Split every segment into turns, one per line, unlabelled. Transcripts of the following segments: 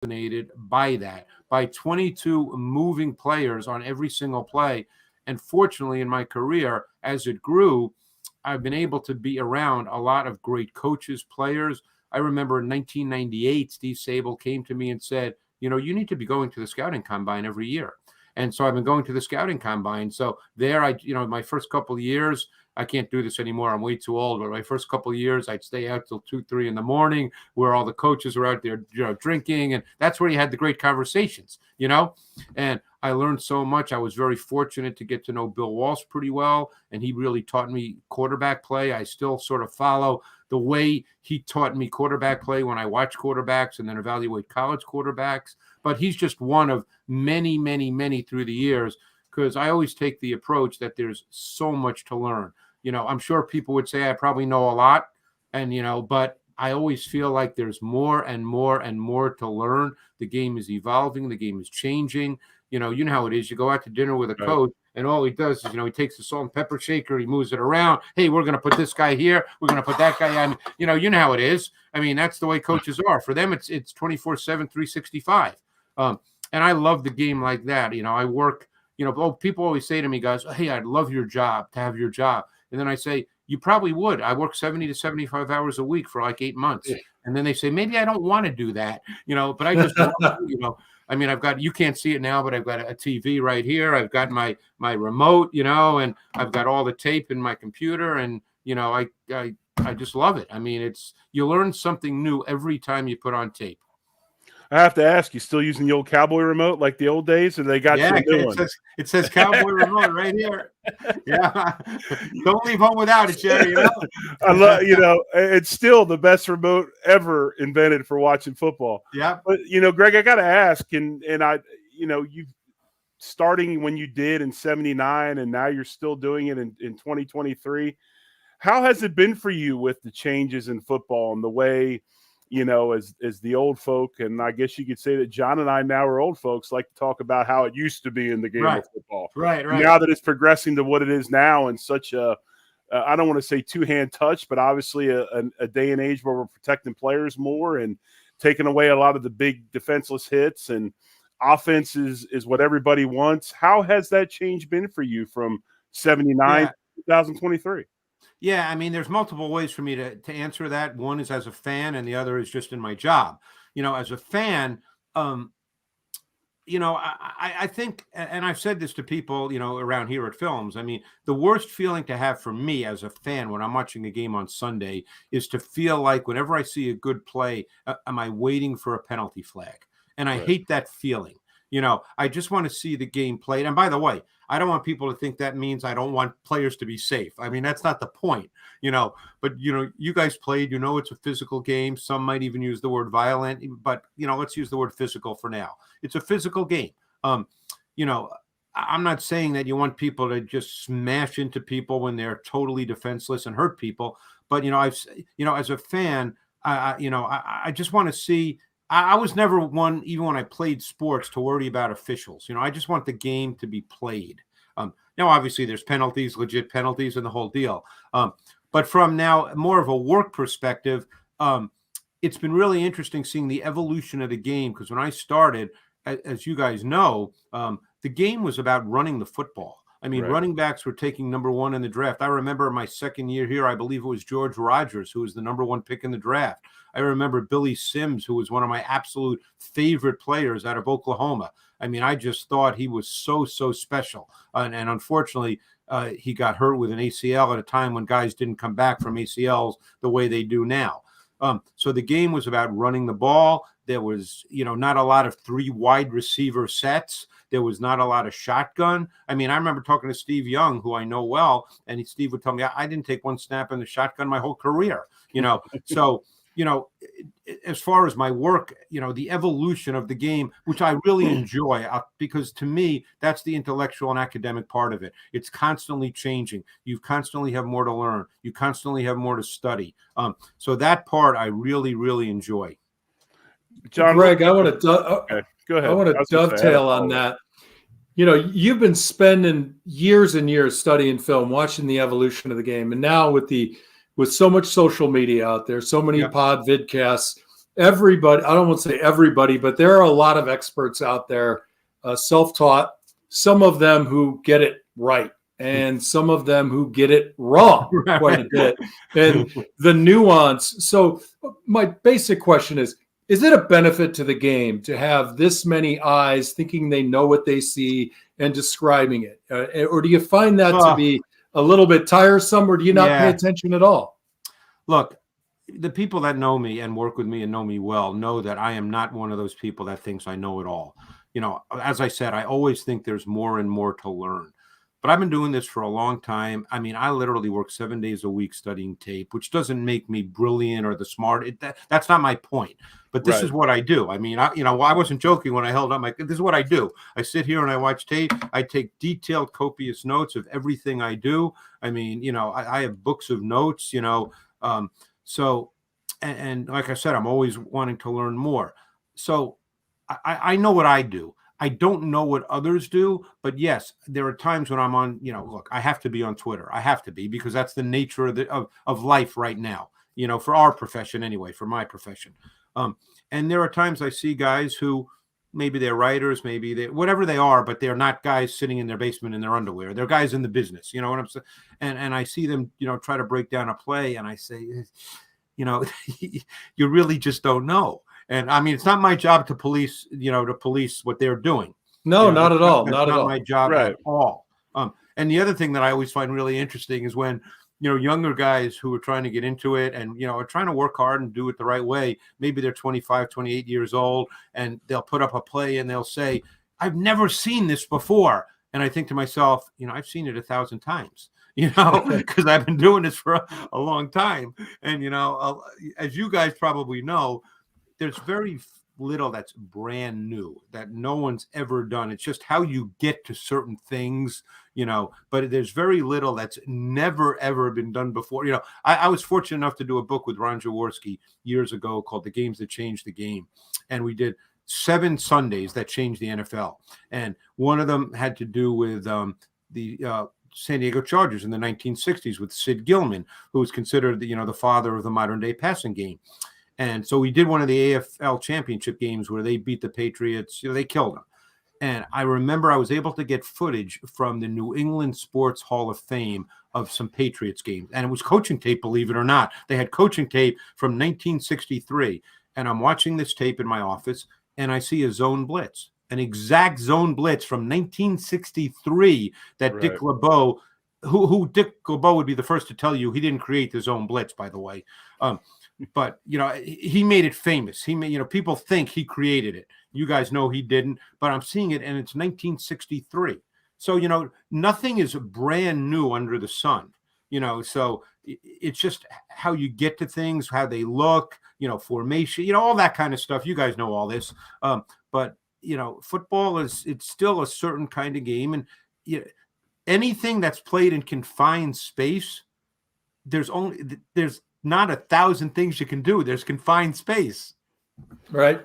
fascinated by that, by 22 moving players on every single play. And fortunately, in my career, as it grew, I've been able to be around a lot of great coaches, players. I remember in 1998, Steve Sable came to me and said, you need to be going to the scouting combine every year. And so I've been going to the scouting combine. So there, my first couple of years, I can't do this anymore. I'm way too old. But my first couple of years, I'd stay out till 2, 3 in the morning, where all the coaches are out there, drinking, and that's where you had the great conversations, And I learned so much. I was very fortunate to get to know Bill Walsh pretty well, and he really taught me quarterback play. I still sort of follow the way he taught me quarterback play when I watch quarterbacks and then evaluate college quarterbacks. But he's just one of many, many, many through the years, because I always take the approach that there's so much to learn. I'm sure people would say I probably know a lot, but I always feel like there's more and more and more to learn. The game is evolving. The game is changing. You know how it is. You go out to dinner with a coach, and all he does is, he takes the salt and pepper shaker, he moves it around. Hey, we're going to put this guy here. We're going to put that guy on. You know how it is. I mean, that's the way coaches are. For them, it's 24/7, 365. And I love the game like that. I work, people always say to me, guys, hey, I'd love your job, to have your job. And then I say, you probably would. I work 70 to 75 hours a week for like 8 months. Yeah. And then they say, maybe I don't want to do that, but I just, I mean, you can't see it now, but I've got a TV right here. I've got my remote, and I've got all the tape in my computer, and, I just love it. I mean, you learn something new every time you put on tape.
I have to ask, you still using the old cowboy remote like the old days, or they got you a new one?
It says cowboy remote right here. Yeah, don't leave home without it, Jerry.
I love, it's still the best remote ever invented for watching football.
Yeah,
but Greg, I got to ask, and I, you starting when you did in '79, and now you're still doing it in 2023. How has it been for you with the changes in football and the way? As the old folk, and I guess you could say that John and I now are old folks, like to talk about how it used to be in the game of football.
Right.
Now that it's progressing to what it is now, and such a, I don't want to say two-hand touch, but obviously a day and age where we're protecting players more and taking away a lot of the big defenseless hits, and offense is what everybody wants. How has that change been for you from '79 to 2023?
Yeah, I mean, there's multiple ways for me to answer that. One is as a fan, and the other is just in my job. As a fan, I think, and I've said this to people, around here at Films. I mean, the worst feeling to have for me as a fan when I'm watching a game on Sunday is to feel like whenever I see a good play, am I waiting for a penalty flag? And I hate that feeling. I just want to see the game played. And by the way, I don't want people to think that means I don't want players to be safe. I mean, that's not the point, but, you guys played, it's a physical game. Some might even use the word violent, but, let's use the word physical for now. It's a physical game. I'm not saying that you want people to just smash into people when they're totally defenseless and hurt people. But, as a fan, I just want to see. I was never one, even when I played sports, to worry about officials. I just want the game to be played. Now, obviously, there's penalties, legit penalties, and the whole deal. But from now, more of a work perspective, it's been really interesting seeing the evolution of the game. Because when I started, as you guys know, the game was about running the football. I mean, running backs were taking number 1 in the draft. I remember my second year here, I believe it was George Rogers, who was the number 1 pick in the draft. I remember Billy Sims, who was one of my absolute favorite players out of Oklahoma. I mean, I just thought he was so special. And unfortunately, he got hurt with an ACL at a time when guys didn't come back from ACLs the way they do now. So the game was about running the ball. There was, not a lot of 3 wide receiver sets. There was not a lot of shotgun. I mean, I remember talking to Steve Young, who I know well, and Steve would tell me, I didn't take one snap in the shotgun my whole career, So, as far as my work, the evolution of the game, which I really enjoy, because to me, that's the intellectual and academic part of it. It's constantly changing. You constantly have more to learn. You constantly have more to study. So that part I really, really enjoy.
John, Greg, I want to
go ahead.
I want to dovetail on that. You've been spending years and years studying film, watching the evolution of the game, and now with so much social media out there, so many pod vidcasts, everybody, I don't want to say everybody, but there are a lot of experts out there, self-taught, some of them who get it right, and some of them who get it wrong quite a bit. And the nuance. So my basic question is it a benefit to the game to have this many eyes thinking they know what they see and describing it? Or do you find that to be a little bit tiresome, or do you not pay attention at all?
Look, the people that know me and work with me and know me well know that I am not one of those people that thinks I know it all. You know, as I said, I always think there's more and more to learn. But I've been doing this for a long time. I mean, I literally work 7 days a week studying tape, which doesn't make me brilliant or the smart. That's not my point. But this is what I do. I mean, I wasn't joking when I held up this is what I do. I sit here and I watch tape. I take detailed, copious notes of everything I do. I mean, I have books of notes, so, and like I said, I'm always wanting to learn more. So I know what I do. I don't know what others do, but yes, there are times when I'm on, look, I have to be on Twitter. I have to be, because that's the nature of life right now, for our profession anyway, for my profession. And there are times I see guys who maybe they're writers, maybe they whatever they are, but they're not guys sitting in their basement in their underwear. They're guys in the business, you know what I'm saying? And I see them, try to break down a play, and I say, you really just don't know. And I mean, it's not my job to police, what they're doing.
No, not at all. Not at all.
My job at all. And the other thing that I always find really interesting is when, younger guys who are trying to get into it and, are trying to work hard and do it the right way. Maybe they're 25, 28 years old, and they'll put up a play and they'll say, I've never seen this before. And I think to myself, I've seen it 1,000 times. Because I've been doing this for a long time. And, as you guys probably know, there's very little that's brand new that no one's ever done. It's just how you get to certain things, but there's very little that's never, ever been done before. I was fortunate enough to do a book with Ron Jaworski years ago called The Games That Changed the Game. And we did 7 Sundays that changed the NFL. And one of them had to do with the San Diego Chargers in the 1960s with Sid Gilman, who was considered the father of the modern day passing game. And so we did one of the AFL championship games where they beat the Patriots. They killed them. And I remember I was able to get footage from the New England Sports Hall of Fame of some Patriots games. And it was coaching tape, believe it or not. They had coaching tape from 1963. And I'm watching this tape in my office, and I see a zone blitz, an exact zone blitz from 1963 that Dick LeBeau, who Dick LeBeau would be the first to tell you he didn't create the zone blitz, by the way. But, he made it famous. He made, people think he created it. You guys know he didn't, but I'm seeing it, and it's 1963. So, nothing is brand new under the sun, so it's just how you get to things, how they look, formation, all that kind of stuff. You guys know all this. But, football it's still a certain kind of game. And anything that's played in confined space, there's not 1,000 things you can do. There's confined space.
Right.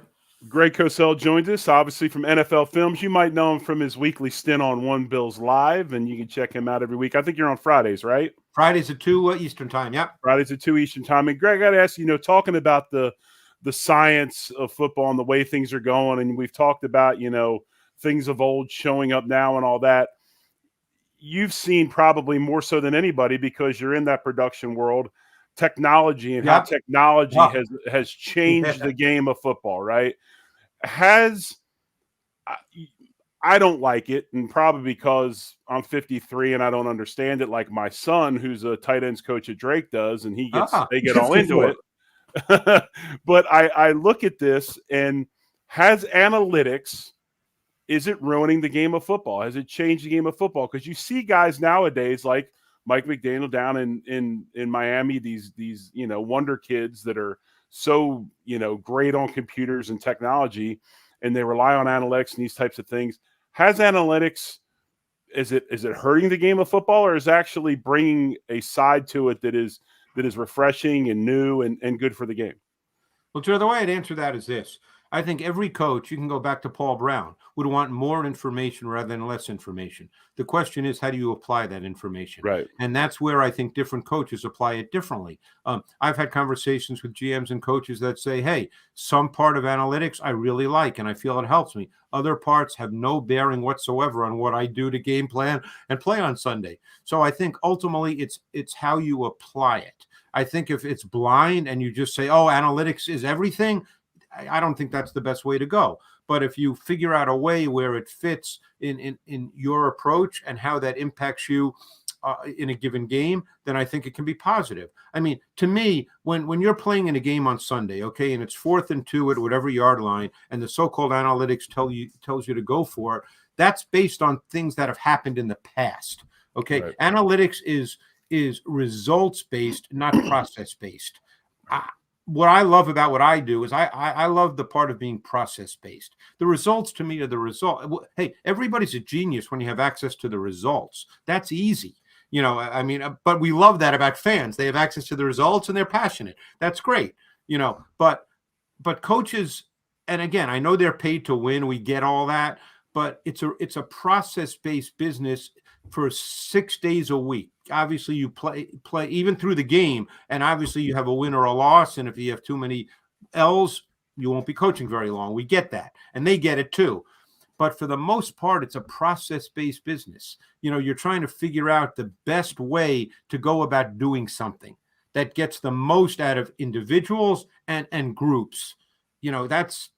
Greg Cosell joins us, obviously from NFL Films. You might know him from his weekly stint on One Bills Live, and you can check him out every week. I think you're on Fridays, right?
Fridays at 2 Eastern time. Yep.
Fridays at 2 Eastern time. And Greg, I got to ask you, talking about the science of football and the way things are going, and we've talked about, things of old showing up now and all that. You've seen probably more so than anybody, because you're in that production world, technology and how technology has changed the game of football, right? I don't like it, and probably because I'm 53 and I don't understand it like my son, who's a tight ends coach at Drake, does, and they get all into it. But I look at this, and has analytics, is it ruining the game of football? Has it changed the game of football? Because you see guys nowadays like Mike McDaniel down in Miami, these wonder kids that are so great on computers and technology, and they rely on analytics and these types of things. Has analytics, is it hurting the game of football, or is actually bringing a side to it that is refreshing and new and good for the game?
Well, Joe, the way I'd answer that is this. I think every coach, you can go back to Paul Brown, would want more information rather than less information. The question is, how do you apply that information?
Right.
And that's where I think different coaches apply it differently. I've had conversations with GMs and coaches that say, hey, some part of analytics I really like and I feel it helps me. Other parts have no bearing whatsoever on what I do to game plan and play on Sunday. So I think ultimately it's how you apply it. I think if it's blind and you just say, oh, analytics is everything, I don't think that's the best way to go. But if you figure out a way where it fits in your approach and how that impacts you in a given game, then I think it can be positive. I mean, to me, when you're playing in a game on Sunday, okay, and it's 4th and 2 at whatever yard line, and the so-called analytics tells you to go for it, that's based on things that have happened in the past. Okay,
Right.
Analytics is results based, not process based. What I love about what I do is I love the part of being process based. The results to me are the result. Hey, everybody's a genius when you have access to the results. That's easy. I mean, but we love that about fans. They have access to the results and they're passionate. That's great. But coaches, and again, I know they're paid to win. We get all that, but it's a process based business for 6 days a week. Obviously, you play even through the game, and obviously you have a win or a loss. And if you have too many L's, you won't be coaching very long. We get that, and they get it too. But for the most part, it's a process-based business. You're trying to figure out the best way to go about doing something that gets the most out of individuals and groups.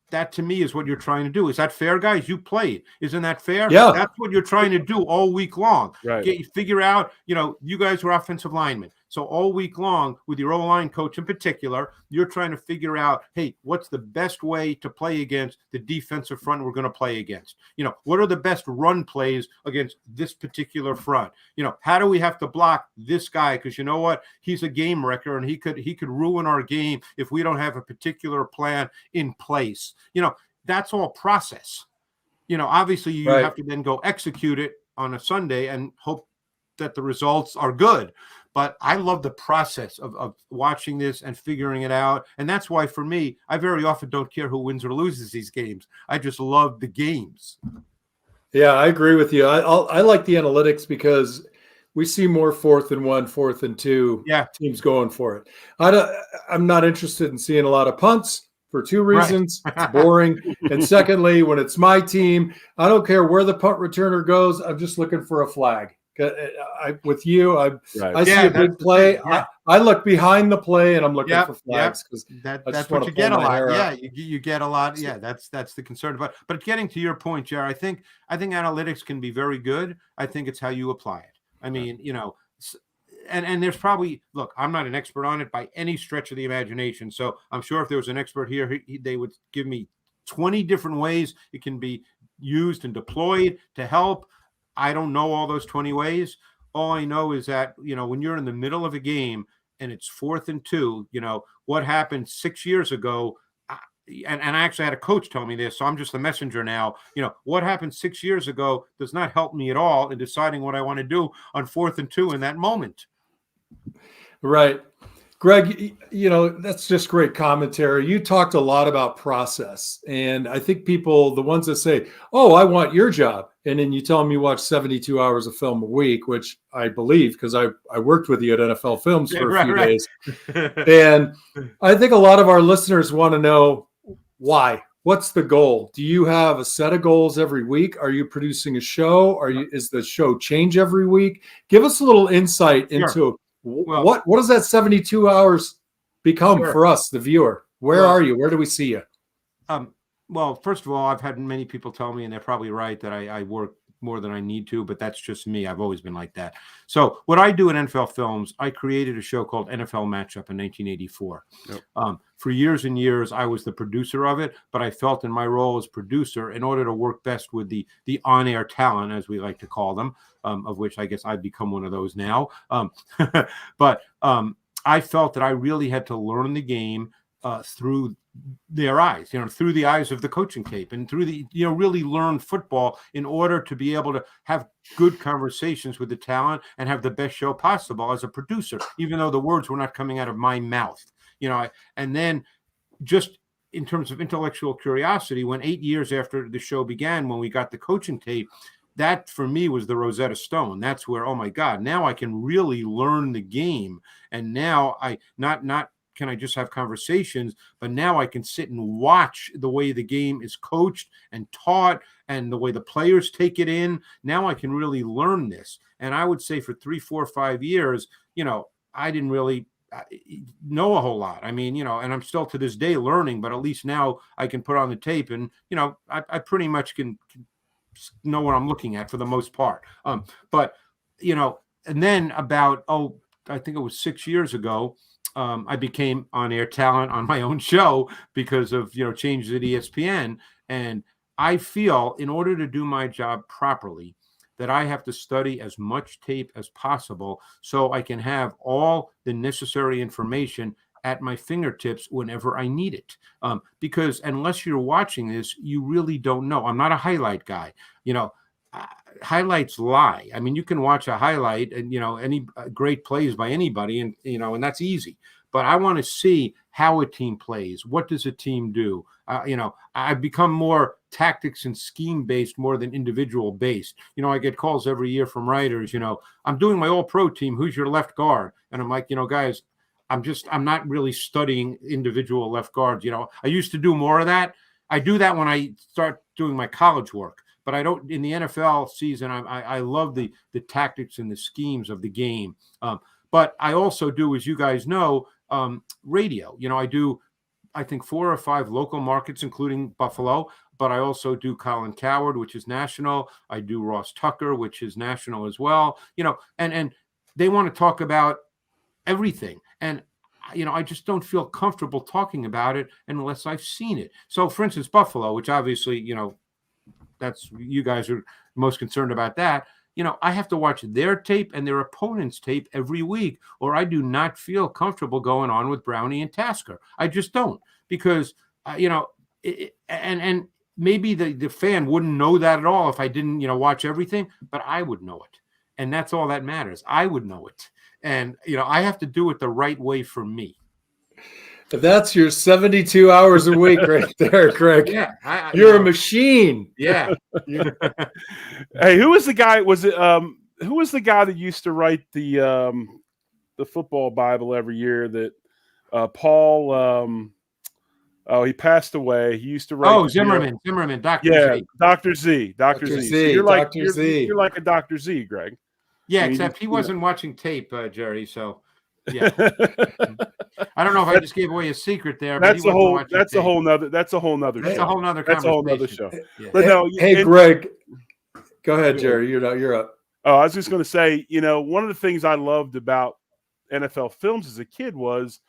That to me is what you're trying to do. Is that fair, guys? You played. Isn't that fair?
Yeah.
That's what you're trying to do all week long.
Right.
Figure out, you guys are offensive linemen. So all week long with your O-line coach in particular, you're trying to figure out, hey, what's the best way to play against the defensive front we're going to play against? What are the best run plays against this particular front? How do we have to block this guy? Because you know what? He's a game wrecker, and he could ruin our game if we don't have a particular plan in place. That's all process. Obviously you
Right.
have to then go execute it on a Sunday and hope that the results are good. But I love the process of watching this and figuring it out. And that's why, for me, I very often don't care who wins or loses these games. I just love the games.
Yeah, I agree with you. I like the analytics because we see more 4th and 1, 4th and 2 teams going for it. I'm not interested in seeing a lot of punts for 2 reasons. Right. It's boring. And secondly, when it's my team, I don't care where the punt returner goes. I'm just looking for a flag. With you, I see a big play. Yeah. I look behind the play and I'm looking for flags because
that's what you get a lot. Yeah, you get a lot. Yeah, that's the concern. But getting to your point, Jared, I think analytics can be very good. I think it's how you apply it. I mean, and there's probably, look, I'm not an expert on it by any stretch of the imagination. So I'm sure if there was an expert here, they would give me 20 different ways it can be used and deployed to help. I don't know all those 20 ways. All I know is that, when you're in the middle of a game and it's 4th and 2, what happened 6 years ago, and I actually had a coach tell me this, so I'm just the messenger now. What happened 6 years ago does not help me at all in deciding what I want to do on 4th and 2 in that moment.
Right. Greg, that's just great commentary. You talked a lot about process. And I think people, the ones that say, oh, I want your job. And then you tell them you watch 72 hours of film a week, which I believe because I worked with you at NFL Films for a few days. And I think a lot of our listeners want to know why. What's the goal? Do you have a set of goals every week? Are you producing a show? Is the show change every week? Give us a little insight into what does that 72 hours become for us, the viewer? Where are you? Where do we see you?
Well, first of all, I've had many people tell me, and they're probably right, that I work more than I need to, but that's just me. I've always been like that. So what I do at NFL Films, I created a show called NFL Matchup in 1984. Yep. For years and years, I was the producer of it, but I felt in my role as producer, in order to work best with the on-air talent, as we like to call them, of which I guess I've become one of those now. But I felt that I really had to learn the game through their eyes, through the eyes of the coaching tape, and through the, really learn football in order to be able to have good conversations with the talent and have the best show possible as a producer, even though the words were not coming out of my mouth, and then just in terms of intellectual curiosity, when 8 years after the show began, when we got the coaching tape, that for me was the Rosetta Stone. That's where, oh my God, now I can really learn the game. And now I not can I just have conversations, but now I can sit and watch the way the game is coached and taught and the way the players take it in. Now I can really learn this. And I would say for 3, 4, 5 years, I didn't really know a whole lot. I mean, and I'm still to this day learning, but at least now I can put on the tape and, I pretty much can know what I'm looking at for the most part. But, and then about, I think it was 6 years ago, I became on-air talent on my own show because of, changes at ESPN. And I feel in order to do my job properly, that I have to study as much tape as possible so I can have all the necessary information at my fingertips whenever I need it. Because unless you're watching this, you really don't know. I'm not a highlight guy. Highlights lie. I mean, you can watch a highlight and, any great plays by anybody and, and that's easy. But I want to see how a team plays. What does a team do? I've become more tactics and scheme based more than individual based. I get calls every year from writers, I'm doing my all pro team. Who's your left guard? And I'm like, guys, I'm not really studying individual left guards. I used to do more of that. I do that when I start doing my college work, but I don't in the NFL season. I love the tactics and the schemes of the game. But I also do, as you guys know, radio. I do, I think 4 or 5 local markets, including Buffalo, but I also do Colin Coward, which is national. I do Ross Tucker, which is national as well, and they want to talk about everything. And, I just don't feel comfortable talking about it unless I've seen it. So for instance, Buffalo, which obviously, that's you guys are most concerned about that. I have to watch their tape and their opponent's tape every week, or I do not feel comfortable going on with Brownie and Tasker. I just don't, because, and maybe the fan wouldn't know that at all if I didn't, watch everything, but I would know it. And that's all that matters. I would know it. And, I have to do it the right way for me.
That's your 72 hours a week right there, Greg.
Yeah.
You're a machine.
Yeah.
Hey, who was the guy? Who was the guy that used to write the football Bible every year that Paul, he passed away. He used to write.
Zimmerman, Dr.
Yeah,
Z.
Dr. Z. Dr. Z. So you're like you're like a Dr. Z, Greg.
Yeah, except he wasn't watching tape, Jerry. So, yeah. I don't know if I just gave away a secret there.
That's
but
a whole nother. That's a whole nother.
That's a whole nother
show.
Yeah.
But no,
hey, Greg, go ahead, Jerry. You're up.
Oh, I was just going to say, one of the things I loved about NFL films as a kid was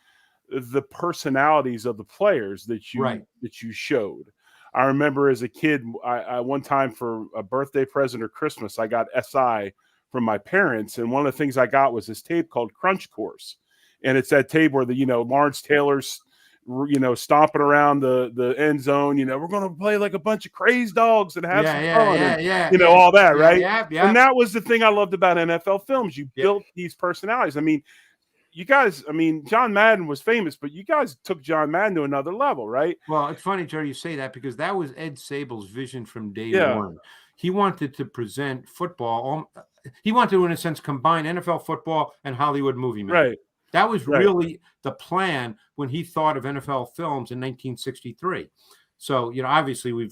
the personalities of the players that you showed. I remember as a kid, I one time for a birthday present or Christmas, I got SI from my parents, and one of the things I got was this tape called Crunch Course, and it's that tape where the Lawrence Taylor's stomping around the end zone. We're going to play like a bunch of crazy dogs and have some fun, all that, right? Yeah. And that was the thing I loved about NFL films. You built these personalities. I mean, you guys, John Madden was famous, but you guys took John Madden to another level, right?
Well, it's funny, Jerry, you say that because that was Ed Sable's vision from day one. He wanted to present football. He wanted to, in a sense, combine NFL football and Hollywood movie making.
Right.
That was really the plan when he thought of NFL films in 1963. So, obviously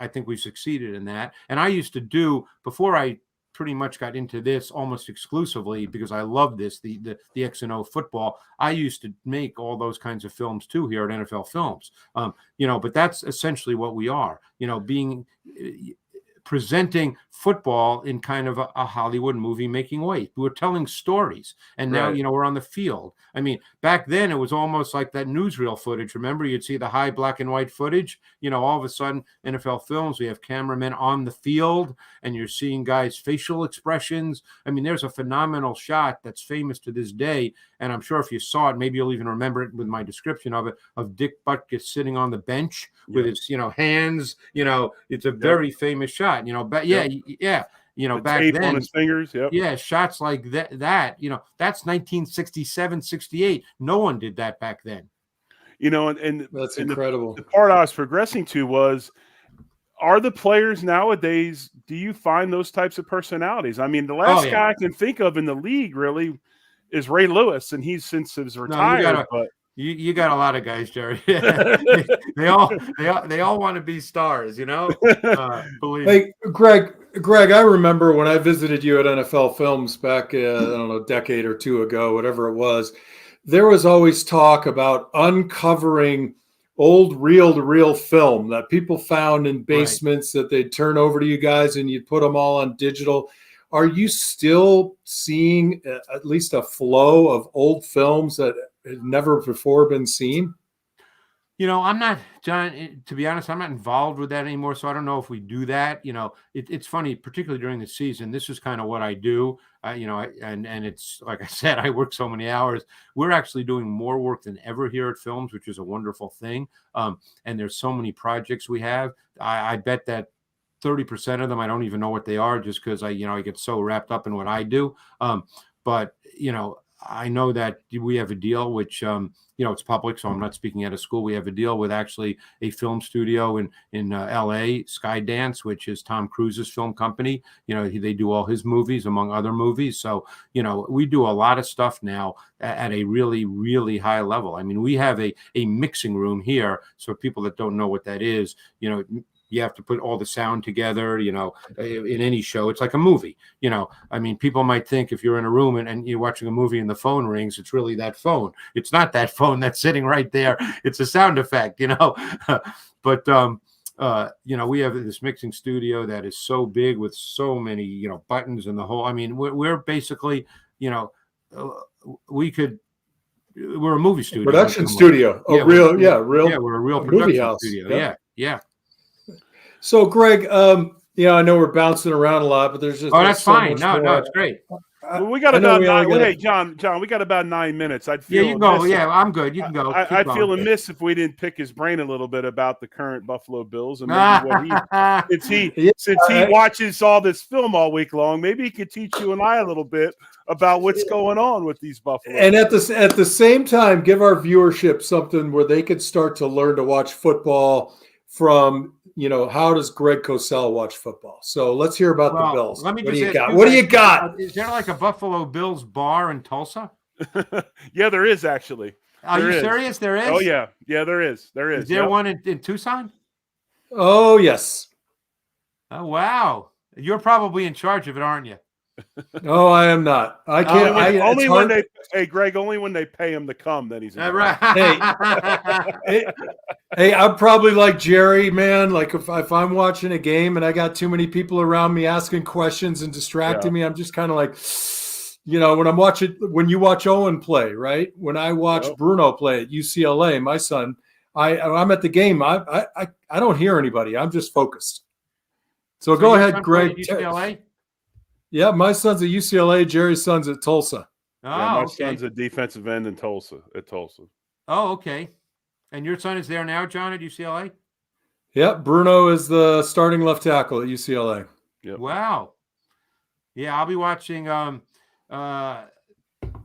I think we've succeeded in that. And I used to do, before I pretty much got into this almost exclusively because I love this, the X&O football, I used to make all those kinds of films too here at NFL Films. But that's essentially what we are, being presenting football in kind of a Hollywood movie making way. We were telling stories, and now, we're on the field. I mean, back then it was almost like that newsreel footage. Remember, you'd see the high black and white footage, all of a sudden NFL Films, we have cameramen on the field and you're seeing guys' facial expressions. I mean, there's a phenomenal shot that's famous to this day. And I'm sure if you saw it, maybe you'll even remember it with my description of it, of Dick Butkus sitting on the bench with his, hands, it's a very famous shot, but
the
back
tape
then
on his fingers.
Shots like that, that's 1967, 68. No one did that back then.
You know, and
That's
and
incredible.
the part I was progressing to was, are the players nowadays, do you find those types of personalities? I mean, the last guy I can think of in the league really is Ray Lewis, and he's since he's retired. But
you got a lot of guys, Jerry. they all want to be stars, you know. Believe
me. Greg, I remember when I visited you at NFL Films back, I don't know, a decade or two ago, whatever it was. There was always talk about uncovering old reel-to-reel film that people found in basements that they'd turn over to you guys, and you'd put them all on digital. Are you still seeing at least a flow of old films that had never before been seen?
You know, I'm not, John, to be honest, I'm not involved with that anymore. So I don't know if we do that. You know, it's funny, particularly during the season. This is kind of what I do. You know, and it's like I said, I work so many hours. We're actually doing more work than ever here at Films, which is a wonderful thing. And there's so many projects we have. I bet that 30% of them, I don't even know what they are, just because I get so wrapped up in what I do. But, you know, I know that we have a deal, which, it's public, so I'm not speaking out of school. We have a deal with actually a film studio in L.A., Skydance, which is Tom Cruise's film company. You know, they do all his movies, among other movies. So, you know, we do a lot of stuff now at a really, really high level. I mean, we have a mixing room here. So people that don't know what that is, you know, you have to put all the sound together, you know, in any show. It's like a movie, you know. I mean, people might think if you're in a room and you're watching a movie and the phone rings, it's really that phone. It's not that phone that's sitting right there. It's a sound effect, you know. But, you know, we have this mixing studio that is so big with so many, you know, buttons and the whole. I mean, we're basically, you know, we're a movie studio.
Production studio. We're a real
production house studio. Yeah.
So, Greg, I know we're bouncing around a lot, but there's just
that's fine. No, it's great.
Well, we got about 9. Hey, John, we got about 9 minutes. I'd feel
you can go. Yeah, I'm good. You can go.
I'd feel amiss if we didn't pick his brain a little bit about the current Buffalo Bills and maybe since he watches all this film all week long, maybe he could teach you and I a little bit about what's going on with these Buffalo.
And at the same time, give our viewership something where they could start to learn to watch football from. You know, how does Greg Cosell watch football? So let's hear about the Bills. What do you got? What do you got?
Is there like a Buffalo Bills bar in Tulsa?
Yeah, there is actually.
Are you serious? There is?
Oh, yeah. Yeah, there is. There is.
Is there one in Tucson?
Oh, yes.
Oh, wow. You're probably in charge of it, aren't you?
No, I am not. I can't.
Only when they. Hey, Greg. Only when they pay him to come, then he's.
Right.
Hey, I'm probably like Jerry, man. Like if I'm watching a game and I got too many people around me asking questions and distracting me, I'm just kind of like, you know, when you watch Owen play, right? When I watch Bruno play at UCLA, my son, I'm at the game. I don't hear anybody. I'm just focused. So go ahead, Greg.
UCLA?
Yeah, my son's at UCLA. Jerry's son's at Tulsa.
Oh, my son's a defensive end in Tulsa.
Oh, okay. And your son is there now, John, at UCLA?
Yep, Bruno is the starting left tackle at UCLA.
Yep.
Wow. Yeah, I'll be watching.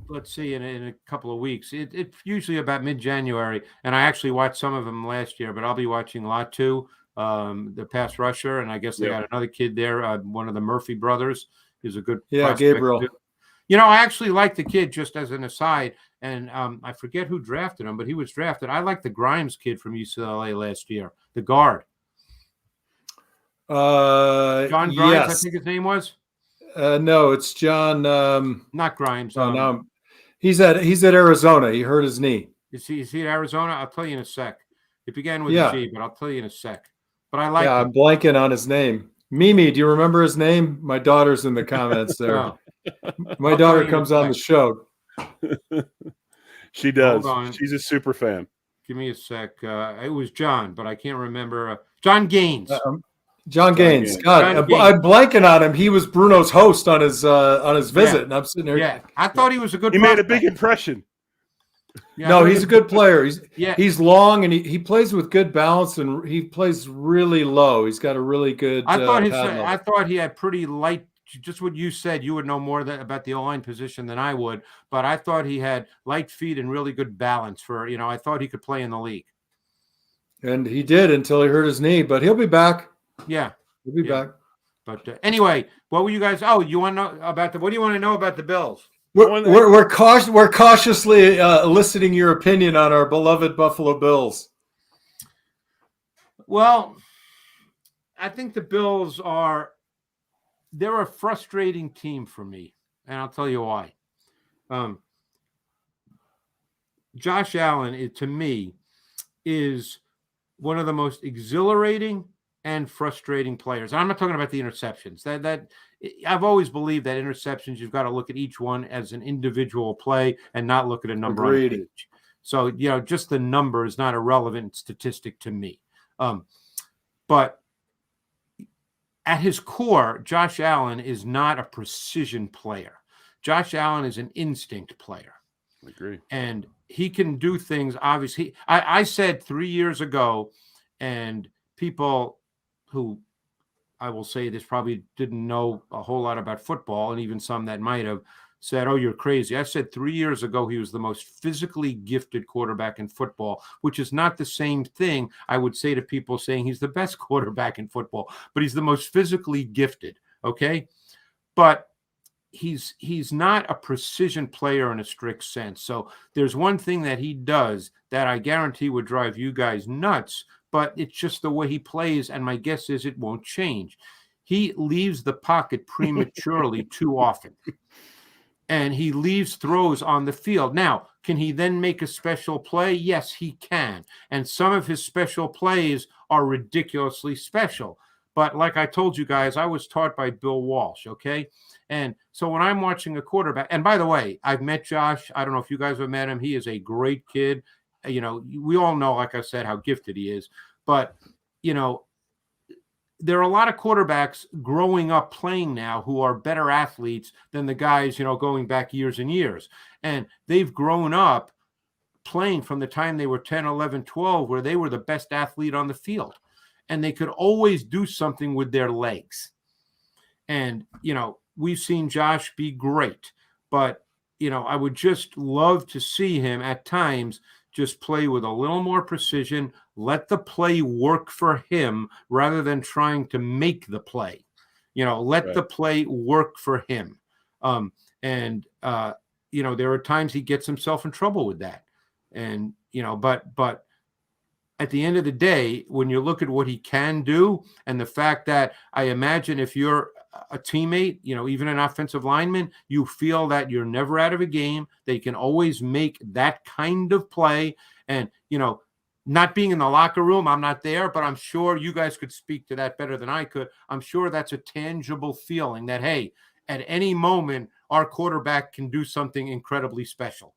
Let's see, in a couple of weeks. It's usually about mid-January, and I actually watched some of them last year. But I'll be watching Latu, the pass rusher, and I guess they got another kid there. One of the Murphy brothers is a good.
Yeah, Gabriel.
You know, I actually like the kid, just as an aside, and I forget who drafted him, but he was drafted. I like the Grimes kid from UCLA last year, the guard. John Grimes, yes. I think his name was.
No, it's John.
Not Grimes.
No, he's at Arizona. He hurt his knee.
Is he at Arizona? I'll tell you in a sec. It began with a G, but I'll tell you in a sec. But I like. Yeah,
I'm blanking on his name. Mimi, do you remember his name? My daughter's in the comments there.
No.
My daughter comes on the show.
She does. She's a super fan.
Give me a sec. It was John, but I can't remember. John Gaines.
John Gaines. God, I'm blanking on him. He was Bruno's host on his visit, and I'm sitting there.
Yeah, I thought he was a good.
He made a big impression.
Yeah, no, he's a good player. He's long and he plays with good balance and he plays really low. He's got a really good.
I thought he had pretty light just what you said. You would know more about the O-line position than I would, but I thought he had light feet and really good balance for, I thought he could play in the league.
And he did until he hurt his knee, but he'll be back.
Yeah.
He'll be back.
But anyway, what were you guys? Oh, you want to know about what do you want to know about the Bills?
We're cautiously eliciting your opinion on our beloved Buffalo Bills.
Well, I think the Bills they're a frustrating team for me, and I'll tell you why. Josh Allen, to me, is one of the most exhilarating and frustrating players. I'm not talking about the interceptions. That I've always believed that interceptions, you've got to look at each one as an individual play and not look at a number on a page. So, just the number is not a relevant statistic to me. But at his core, Josh Allen is not a precision player. Josh Allen is an instinct player.
I agree.
And he can do things, obviously. I said 3 years ago, and people who, I will say this, probably didn't know a whole lot about football, and even some that might have said, oh, you're crazy. I said 3 years ago he was the most physically gifted quarterback in football, which is not the same thing I would say to people saying he's the best quarterback in football, but he's the most physically gifted, okay? But he's not a precision player in a strict sense. So there's one thing that he does that I guarantee would drive you guys nuts, but it's just the way he plays, and my guess is it won't change. He leaves the pocket prematurely too often. And he leaves throws on the field. Now, can he then make a special play? Yes, he can. And some of his special plays are ridiculously special. But like I told you guys, I was taught by Bill Walsh, okay? And so when I'm watching a quarterback, and by the way, I've met Josh. I don't know if you guys have met him. He is a great kid. We all know, like I said, how gifted he is. But, there are a lot of quarterbacks growing up playing now who are better athletes than the guys, going back years and years. And they've grown up playing from the time they were 10, 11, 12, where they were the best athlete on the field. And they could always do something with their legs. And, we've seen Josh be great. But, I would just love to see him at times just play with a little more precision, let the play work for him rather than trying to make the play. Let the play work for him. There are times he gets himself in trouble with that. And, but at the end of the day, when you look at what he can do and the fact that I imagine if you're a teammate, even an offensive lineman, you feel that you're never out of a game. They can always make that kind of play. And, not being in the locker room, I'm not there, but I'm sure you guys could speak to that better than I could. I'm sure that's a tangible feeling that, hey, at any moment, our quarterback can do something incredibly special.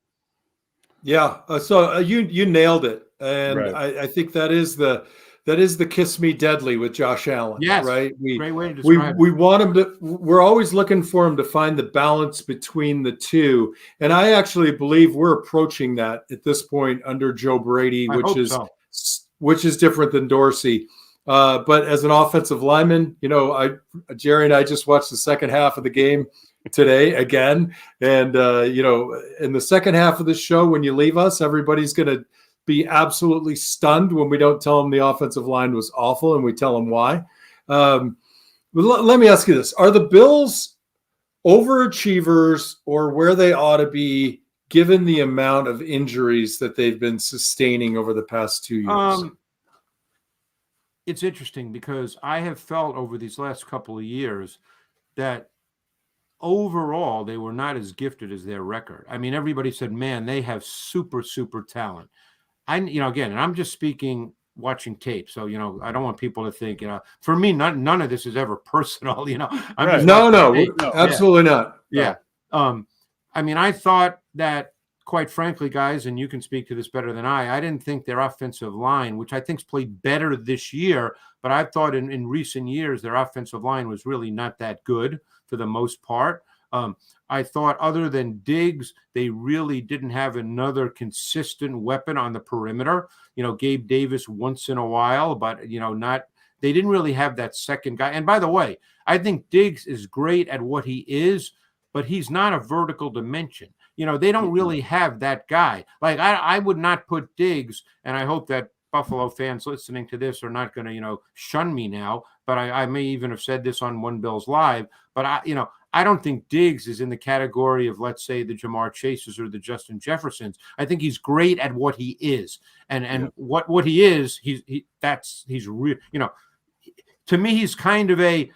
Yeah. So you nailed it. And right. I think that is the kiss me deadly with Josh Allen.
Yes.
Right.
Great way to describe it.
We want him to, we're always looking for him to find the balance between the two. And I actually believe we're approaching that at this point under Joe Brady, which is different than Dorsey. But as an offensive lineman, Jerry and I just watched the second half of the game today again. And, in the second half of the show, when you leave us, everybody's going to be absolutely stunned when we don't tell them the offensive line was awful and we tell them why. Let me ask you this. Are the Bills overachievers or where they ought to be given the amount of injuries that they've been sustaining over the past 2 years?
It's interesting because I have felt over these last couple of years that overall they were not as gifted as their record. I mean, everybody said, man, they have super, super talent. Again, and I'm just speaking watching tape. So, I don't want people to think, for me, none of this is ever personal, I'm
right.
just
no, absolutely not.
Yeah. I thought that, quite frankly, guys, and you can speak to this better than I didn't think their offensive line, which I think's played better this year, but I thought in recent years, their offensive line was really not that good for the most part. I thought other than Diggs, they really didn't have another consistent weapon on the perimeter. Gabe Davis once in a while, but, not They didn't really have that second guy. And by the way, I think Diggs is great at what he is, but he's not a vertical dimension. They don't really have that guy. Like I would not put Diggs, and I hope that Buffalo fans listening to this are not going to, shun me now, but I may even have said this on One Bills Live, but I don't think Diggs is in the category of, let's say, the Jamar Chases or the Justin Jeffersons. I think he's great at what he is, and what he is, he's real. To me, he's kind of the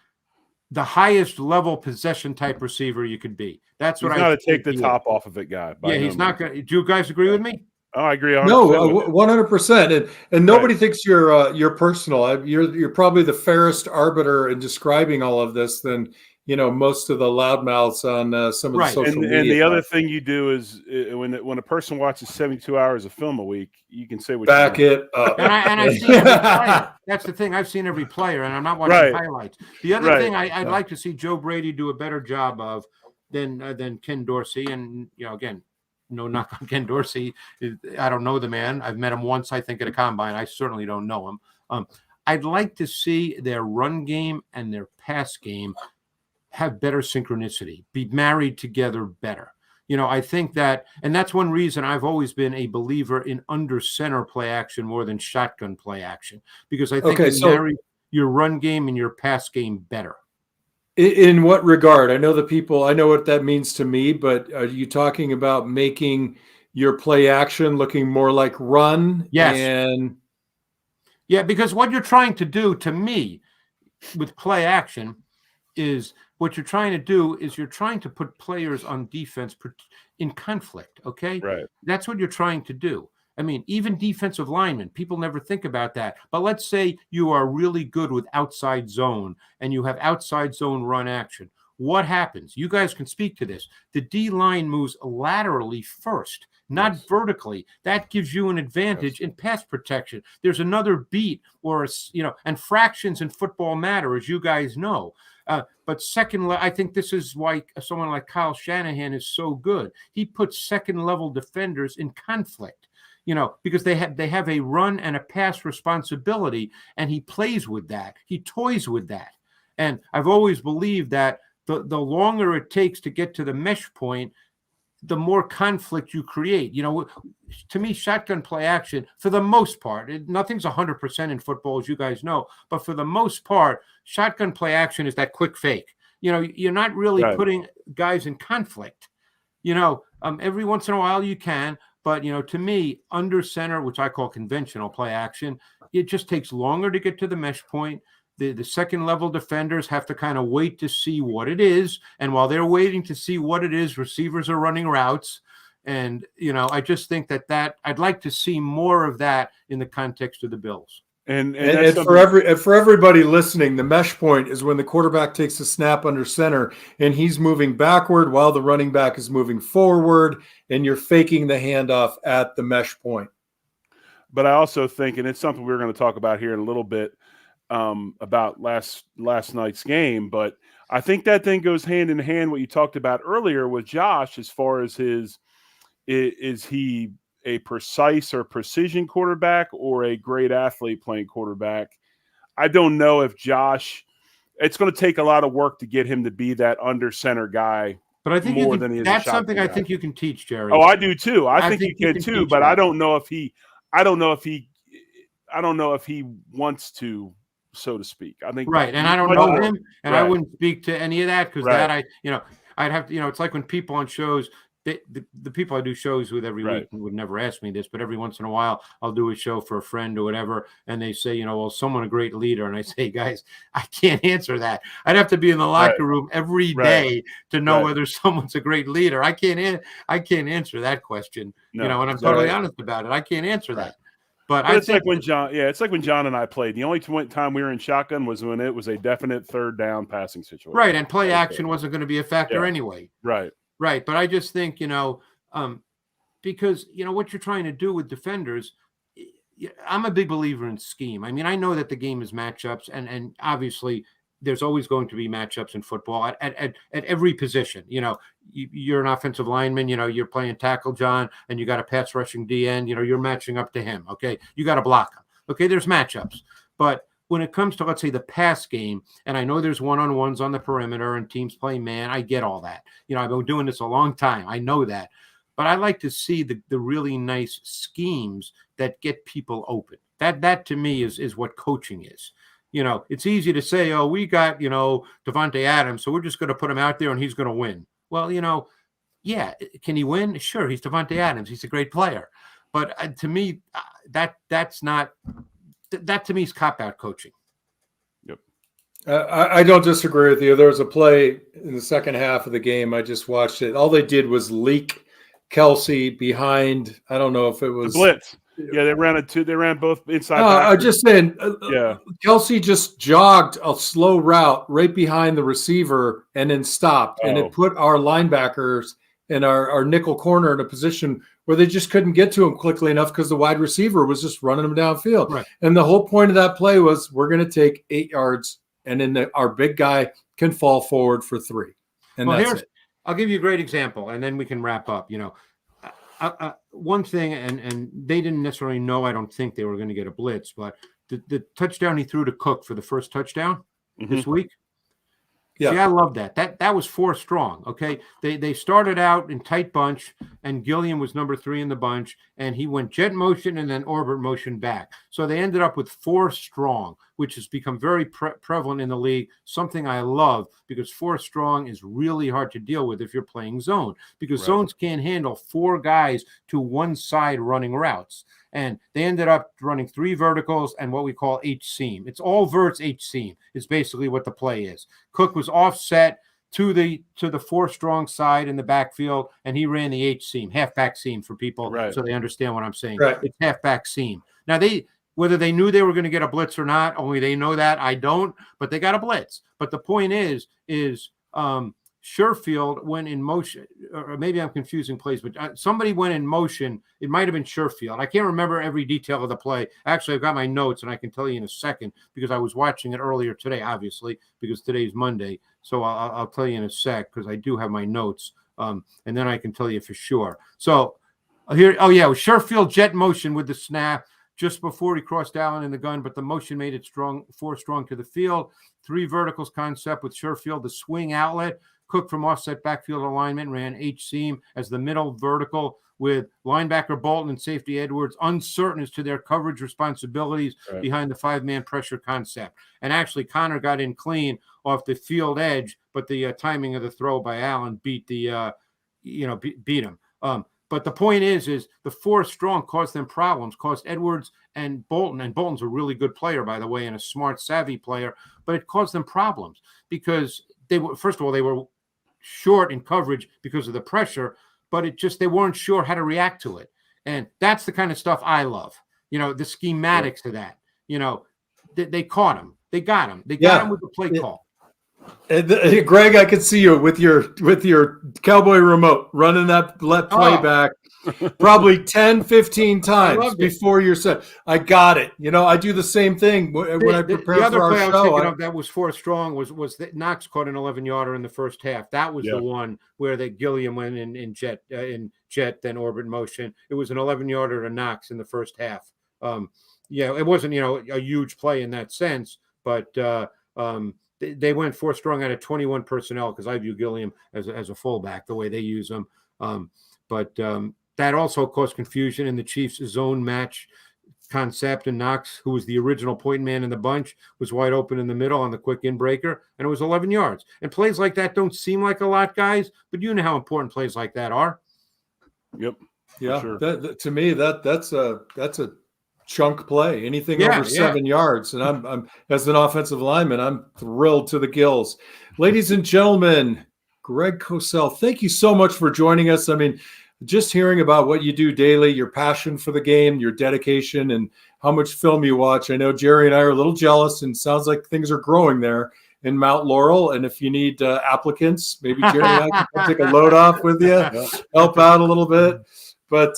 highest level possession type receiver you could be. That's what
he's not a take the top off of it guy.
Yeah, he's not going to. Do you guys agree with me?
Oh, I agree. 100%.
No, 100%. And nobody thinks you're personal. You're probably the fairest arbiter in describing all of this than most of the loudmouths on some of the social media.
And the other thing you do is when a person watches 72 hours of film a week, you can say what
back
you
it up.
And I've seen every player. That's the thing. I've seen every player, and I'm not watching highlights. The other thing I'd like to see Joe Brady do a better job of than Ken Dorsey. And again, no knock on Ken Dorsey. I don't know the man. I've met him once, I think, at a combine. I certainly don't know him. I'd like to see their run game and their pass game have better synchronicity, be married together better. I think that, and that's one reason I've always been a believer in under center play action more than shotgun play action, because I think marry your run game and your pass game better.
In what regard? I know what that means to me, but are you talking about making your play action looking more like run?
Yes. Yeah, because what you're trying to do, to me, with play action is you're trying to put players on defense in conflict, okay?
Right.
That's what you're trying to do. I mean, even defensive linemen, people never think about that. But let's say you are really good with outside zone and you have outside zone run action. What happens? You guys can speak to this. The D-line moves laterally first, not vertically. That gives you an advantage in pass protection. There's another beat and fractions in football matter, as you guys know. But I think this is why someone like Kyle Shanahan is so good. He puts second-level defenders in conflict, because they have a run and a pass responsibility, and he plays with that. He toys with that. And I've always believed that the longer it takes to get to the mesh point, the more conflict you create. To me, shotgun play action, for the most part, nothing's 100% in football, as you guys know, but for the most part, shotgun play action is that quick fake. You're not really putting guys in conflict. Every once in a while you can, but, to me, under center, which I call conventional play action, it just takes longer to get to the mesh point. The second level defenders have to kind of wait to see what it is. And while they're waiting to see what it is, receivers are running routes. And, I just think that I'd like to see more of that in the context of the Bills.
And
for everybody listening, the mesh point is when the quarterback takes a snap under center and he's moving backward while the running back is moving forward, and you're faking the handoff at the mesh point.
But I also think, and it's something we're going to talk about here in a little bit, about last night's game, but I think that thing goes hand in hand what you talked about earlier with Josh, as far as is he a precise or precision quarterback or a great athlete playing quarterback? I don't know if Josh, it's going to take a lot of work to get him to be that under center guy.
But I think that's something I think you can teach, Jerry.
Oh, I do too. I think you can too, but I don't know if he wants to, so to speak. I think
right, and I don't know him, and I wouldn't speak to any of that, because I'd have to, it's like when people on shows, the people I do shows with every week would never ask me this, but every once in a while I'll do a show for a friend or whatever, and they say, well, someone a great leader, and I say, guys, I can't answer that. I'd have to be in the locker room every day to know whether someone's a great leader. I can't answer that question, and I'm totally honest about it. I can't answer that. But
it's like when John and I played. The only time we were in shotgun was when it was a definite third down passing situation.
Right, and play action wasn't going to be a factor anyway.
Right.
Right, but I just think, because, what you're trying to do with defenders, I'm a big believer in scheme. I mean, I know that the game is matchups, and obviously there's always going to be matchups in football at every position. You're an offensive lineman, you're playing tackle, John, and you got a pass rushing DN, you're matching up to him, okay? You got to block him, okay? There's matchups. But when it comes to, let's say, the pass game, and I know there's one-on-ones on the perimeter and teams play man, I get all that. I've been doing this a long time. I know that. But I like to see the really nice schemes that get people open. That to me is what coaching is. It's easy to say, oh, we got, Devontae Adams, so we're just going to put him out there and he's going to win. Well, yeah, can he win? Sure, he's Devontae Adams. He's a great player. But to me, that to me is cop-out coaching.
Yep.
I don't disagree with you. There was a play in the second half of the game. I just watched it. All they did was leak Kelsey behind. I don't know if it was
the blitz. Yeah, they ran both inside.
I'm just saying.
Yeah,
Kelsey just jogged a slow route right behind the receiver and then stopped, and it put our linebackers and our nickel corner in a position where they just couldn't get to him quickly enough because the wide receiver was just running him downfield.
Right.
And the whole point of that play was we're going to take 8 yards, and then our big guy can fall forward for 3. And that's it.
I'll give you a great example, and then we can wrap up. One thing, and they didn't necessarily know, I don't think they were going to get a blitz, but the touchdown he threw to Cook for the first touchdown this week.
Yeah.
See, I love that. That was 4 strong. Okay. They started out in tight bunch, and Gilliam was number 3 in the bunch, and he went jet motion and then orbit motion back. So they ended up with 4 strong, which has become very prevalent in the league, something I love, because 4 strong is really hard to deal with if you're playing zone, because zones can't handle 4 guys to one side running routes. And they ended up running 3 verticals and what we call H seam. It's all verts H seam is basically what the play is. Cook was offset to the 4 strong side in the backfield, and he ran the H seam, halfback seam for people, so they understand what I'm saying.
Right.
It's halfback seam. Now whether they knew they were going to get a blitz or not, only they know that. I don't, but they got a blitz. But the point is Sherfield went in motion, or maybe I'm confusing plays, but somebody went in motion. It might have been Sherfield. I can't remember every detail of the play. Actually, I've got my notes, and I can tell you in a second because I was watching it earlier today, obviously, because today's Monday. So I'll tell you in a sec because I do have my notes, and then I can tell you for sure. So here, it was Sherfield jet motion with the snap just before he crossed Allen in the gun, but the motion made it 4 strong to the field. 3 verticals concept with Sherfield, the swing outlet. Cook from offset backfield alignment ran H seam as the middle vertical with linebacker Bolton and safety Edwards uncertain as to their coverage responsibilities behind the 5-man pressure concept. And actually, Connor got in clean off the field edge, but the timing of the throw by Allen beat the beat him. But the point is the 4 strong caused them problems, caused Edwards and Bolton's a really good player, by the way, and a smart, savvy player, but it caused them problems because they were short in coverage because of the pressure, but they weren't sure how to react to it. And that's the kind of stuff I love. The schematics of that. They caught him. They got him. They got him with the play call.
Greg, I could see you with your Cowboy remote running that playback probably 10, 15 times before you're set. I got it. I do the same thing when I prepare
the other
for our
play
show.
I was thinking of that was 4 strong was that Knox caught an 11-yarder in the first half. That was the one where the Gilliam went in jet, then orbit motion. It was an 11-yarder to Knox in the first half. It wasn't a huge play in that sense, but they went 4 strong out of 21 personnel because I view Gilliam as a fullback the way they use him. But that also caused confusion in the Chiefs' zone match concept, and Knox, who was the original point man in the bunch, was wide open in the middle on the quick inbreaker, and it was 11 yards. And plays like that don't seem like a lot, guys, but you know how important plays like that are.
Yep.
Yeah.
Sure.
To me, that's a chunk play. Anything over 7 yards, and I'm as an offensive lineman, I'm thrilled to the gills. Ladies and gentlemen, Greg Cosell, thank you so much for joining us. I mean, just hearing about what you do daily, your passion for the game, your dedication, and how much film you watch. I know Jerry and I are a little jealous, and sounds like things are growing there in Mount Laurel. And if you need applicants, maybe Jerry and I can take a load off with you, help out a little bit. But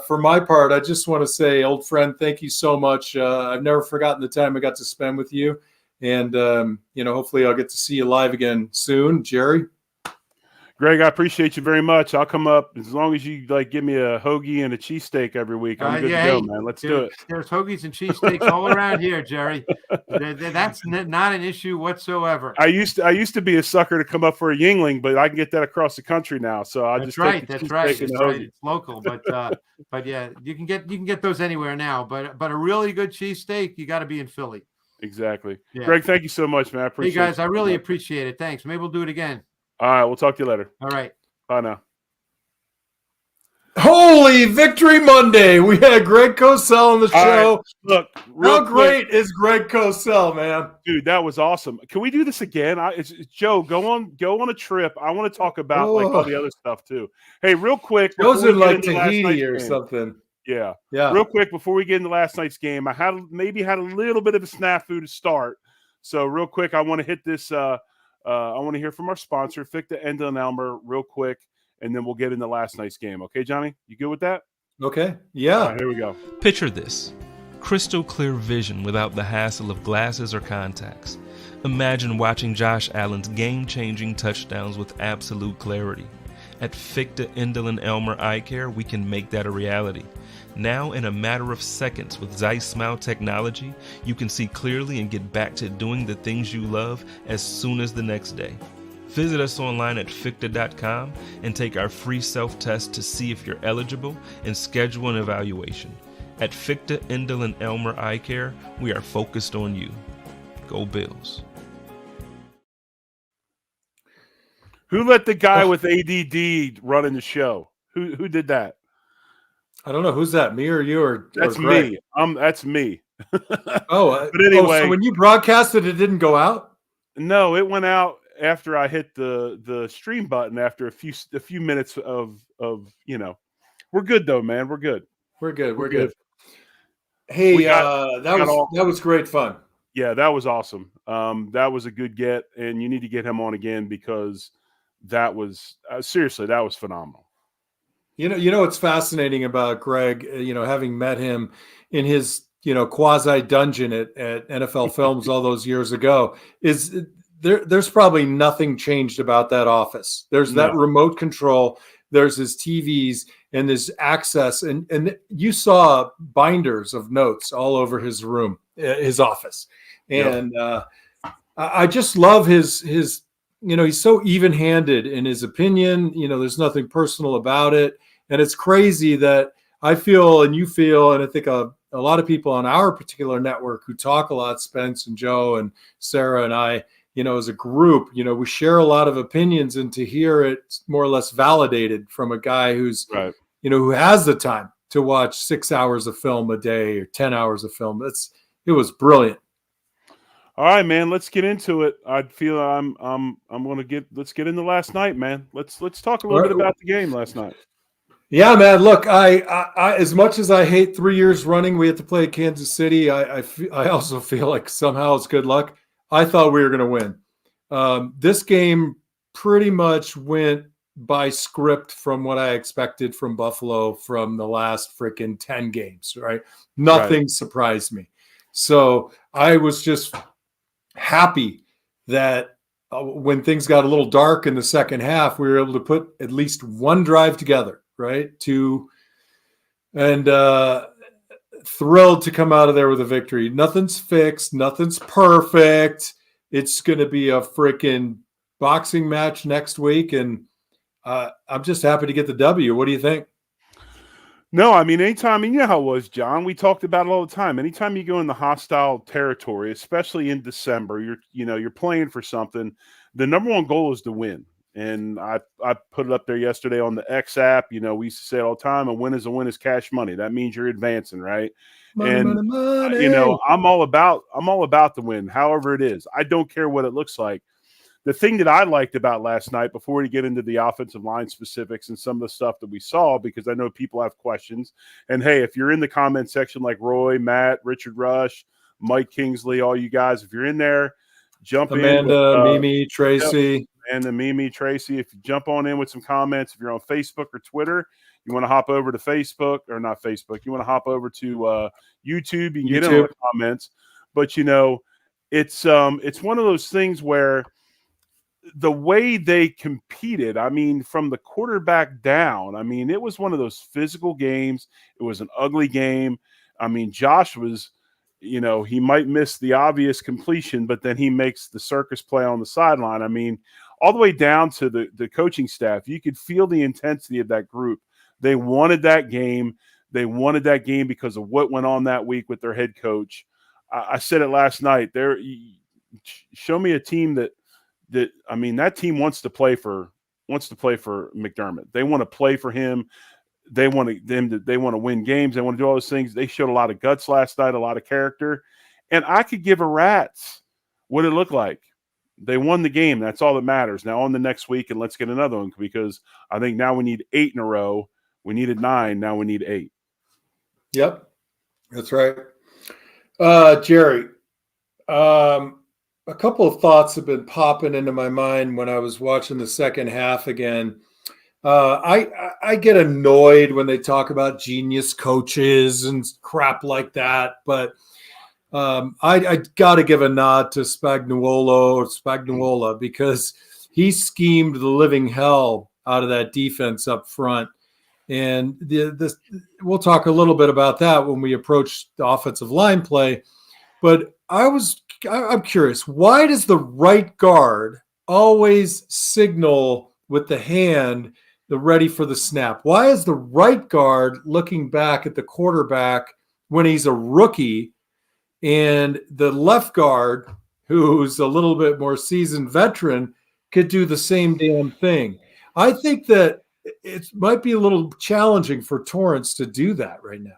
for my part, I just want to say, old friend, thank you so much. I've never forgotten the time I got to spend with you. And, hopefully I'll get to see you live again soon. Jerry?
Greg, I appreciate you very much. I'll come up as long as you give me a hoagie and a cheesesteak every week. I'm good to go, man. Let's do it.
There's hoagies and cheesesteaks all around here, Jerry. That's not an issue whatsoever.
I used to be a sucker to come up for a Yingling, but I can get that across the country now. So I'll
That's
just
right.
take the
That's right.
cheesesteak and
That's
the
right.
hoagie.
It's local, but yeah, you can get those anywhere now. But a really good cheesesteak, you got to be in Philly.
Exactly.
Yeah.
Greg, thank you so much, man. I appreciate it.
Hey guys, I really appreciate it. Thanks. Maybe we'll do it again.
All right, we'll talk to you later.
All right.
Bye now.
Holy Victory Monday. We had Greg Cosell on the show.
Right, look,
how great is Greg Cosell, man?
Dude, that was awesome. Can we do this again? It's Joe, go on a trip. I want to talk about all the other stuff too. Hey, real quick.
Joe's in like Tahiti or something.
Yeah.
Yeah.
Real quick before we get into last night's game, I had a little bit of a snafu to start. So real quick, I want to hit this. I want to hear from our sponsor, Fichte, Endel and Elmer, real quick, and then we'll get into last night's game. Okay, Johnny? You good with that?
Okay. Yeah.
All right, here we go.
Picture this. Crystal clear vision without the hassle of glasses or contacts. Imagine watching Josh Allen's game-changing touchdowns with absolute clarity. At Fichte, Endel and Elmer Eye Care, we can make that a reality. Now, in a matter of seconds with Zeiss Smile technology, you can see clearly and get back to doing the things you love as soon as the next day. Visit us online at Fichte.com and take our free self-test to see if you're eligible and schedule an evaluation. At Fichte, Endel and Elmer Eye Care, we are focused on you. Go Bills.
Who let the guy with ADD run in the show? Who did that?
I don't know. Who's that? Me or you or
That's
Greg?
me. That's me.
But
anyway,
so when you broadcasted, it didn't go out?
No, it went out after I hit the stream button after a few minutes of We're good though, man. We're good.
We're good. Hey, that was great fun.
Yeah, that was awesome. That was a good get, and you need to get him on again because that was seriously, that was phenomenal.
You know what's fascinating about Greg, having met him in his, quasi dungeon at NFL Films all those years ago, is there's probably nothing changed about that office. There's that remote control, there's his TVs and his access, and you saw binders of notes all over his room, his office. And I just love his he's so even-handed in his opinion. There's nothing personal about it. And it's crazy that I feel and you feel, and I think a lot of people on our particular network who talk a lot, Spence and Joe and Sarah and I, as a group, we share a lot of opinions, and to hear it more or less validated from a guy who's,
right,
who has the time to watch 6 hours of film a day or 10 hours of film. It was brilliant.
All right, man, let's get into it. I feel let's get into last night, man. Let's talk a little bit about the game last night.
Yeah, man. Look, I as much as I hate 3 years running, we had to play Kansas City. I also feel like somehow it's good luck. I thought we were going to win. This game pretty much went by script from what I expected from Buffalo from the last freaking 10 games, right? Nothing surprised me. So I was just happy that when things got a little dark in the second half, we were able to put at least one drive together, right? And thrilled to come out of there with a victory. Nothing's fixed. Nothing's perfect. It's going to be a freaking boxing match next week. And I'm just happy to get the W. What do you think?
No, I mean, anytime, you know how it was, John. We talked about it all the time. Anytime you go in the hostile territory, especially in December, you're playing for something. The number one goal is to win. And I put it up there yesterday on the X app. We used to say it all the time, a win is cash money. That means you're advancing, right?
Money.
I'm all about the win, however it is. I don't care what it looks like. The thing that I liked about last night, before we get into the offensive line specifics and some of the stuff that we saw, because I know people have questions. And hey, if you're in the comment section like Roy, Matt, Richard Rush, Mike Kingsley, all you guys, if you're in there, jump
Amanda,
in.
Mimi, Tracy.
And the Mimi, Tracy, if you jump on in with some comments, if you're on Facebook or Twitter, you want to hop over to Facebook, or not Facebook, you want to hop over to YouTube, you can get in the comments. But, it's one of those things where the way they competed, I mean, from the quarterback down, I mean, it was one of those physical games. It was an ugly game. I mean, Josh was, he might miss the obvious completion, but then he makes the circus play on the sideline. I mean, all the way down to the coaching staff, you could feel the intensity of that group. They wanted that game. They wanted that game because of what went on that week with their head coach. I said it last night. Show me a team that team wants to play for McDermott. They want to play for him. They want to win games. They want to do all those things. They showed a lot of guts last night, a lot of character, and I could give a rat's what it looked like. They won the game. That's all that matters. Now on the next week, and let's get another one, because I think now we need 8 in a row. We needed 9. Now we need 8.
Yep, that's right. Jerry, a couple of thoughts have been popping into my mind when I was watching the second half again. I get annoyed when they talk about genius coaches and crap like that, but I got to give a nod to Spagnola because he schemed the living hell out of that defense up front. And we'll talk a little bit about that when we approach the offensive line play. But I'm curious, why does the right guard always signal with the hand the ready for the snap? Why is the right guard looking back at the quarterback when he's a rookie, and the left guard, who's a little bit more seasoned veteran, could do the same damn thing? I think that it might be a little challenging for Torrance to do that right now.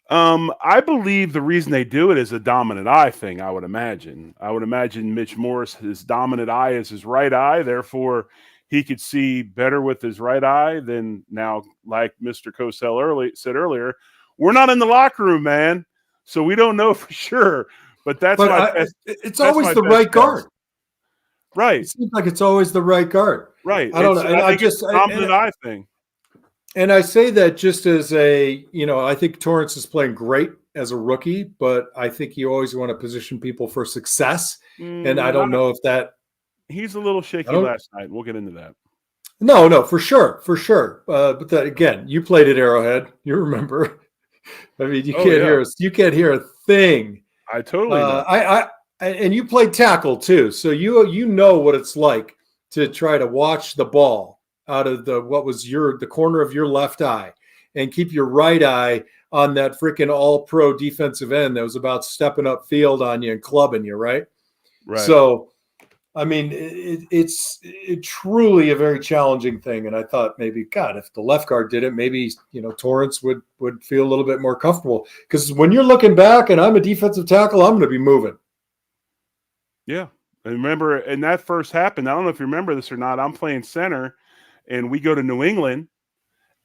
I believe the reason they do it is a dominant eye thing, I would imagine. Mitch Morris, his dominant eye is his right eye. Therefore, he could see better with his right eye than now, like Mr. Cosell said earlier. We're not in the locker room, man, so we don't know for sure. But
it's always the right guard.
Right.
It seems like it's always the right guard.
Right.
I don't know.
I think it's a dominant eye thing.
And I say that just as I think Torrance is playing great as a rookie, but I think you always want to position people for success. And I don't know if that.
He's a little shaky last night. We'll get into that.
No, for sure. But that, again, you played at Arrowhead. You remember. I mean, you can't hear a thing.
I totally know.
And you played tackle too, so you know what it's like to try to watch the ball out of the corner of your left eye and keep your right eye on that freaking all-pro defensive end that was about stepping up field on you and clubbing you, right?
Right.
So, I mean, it's truly a very challenging thing. And I thought maybe, God, if the left guard did it, maybe, Torrance would feel a little bit more comfortable. Because when you're looking back and I'm a defensive tackle, I'm going to be moving.
Yeah. And remember, and that first happened, I don't know if you remember this or not, I'm playing center, and we go to New England,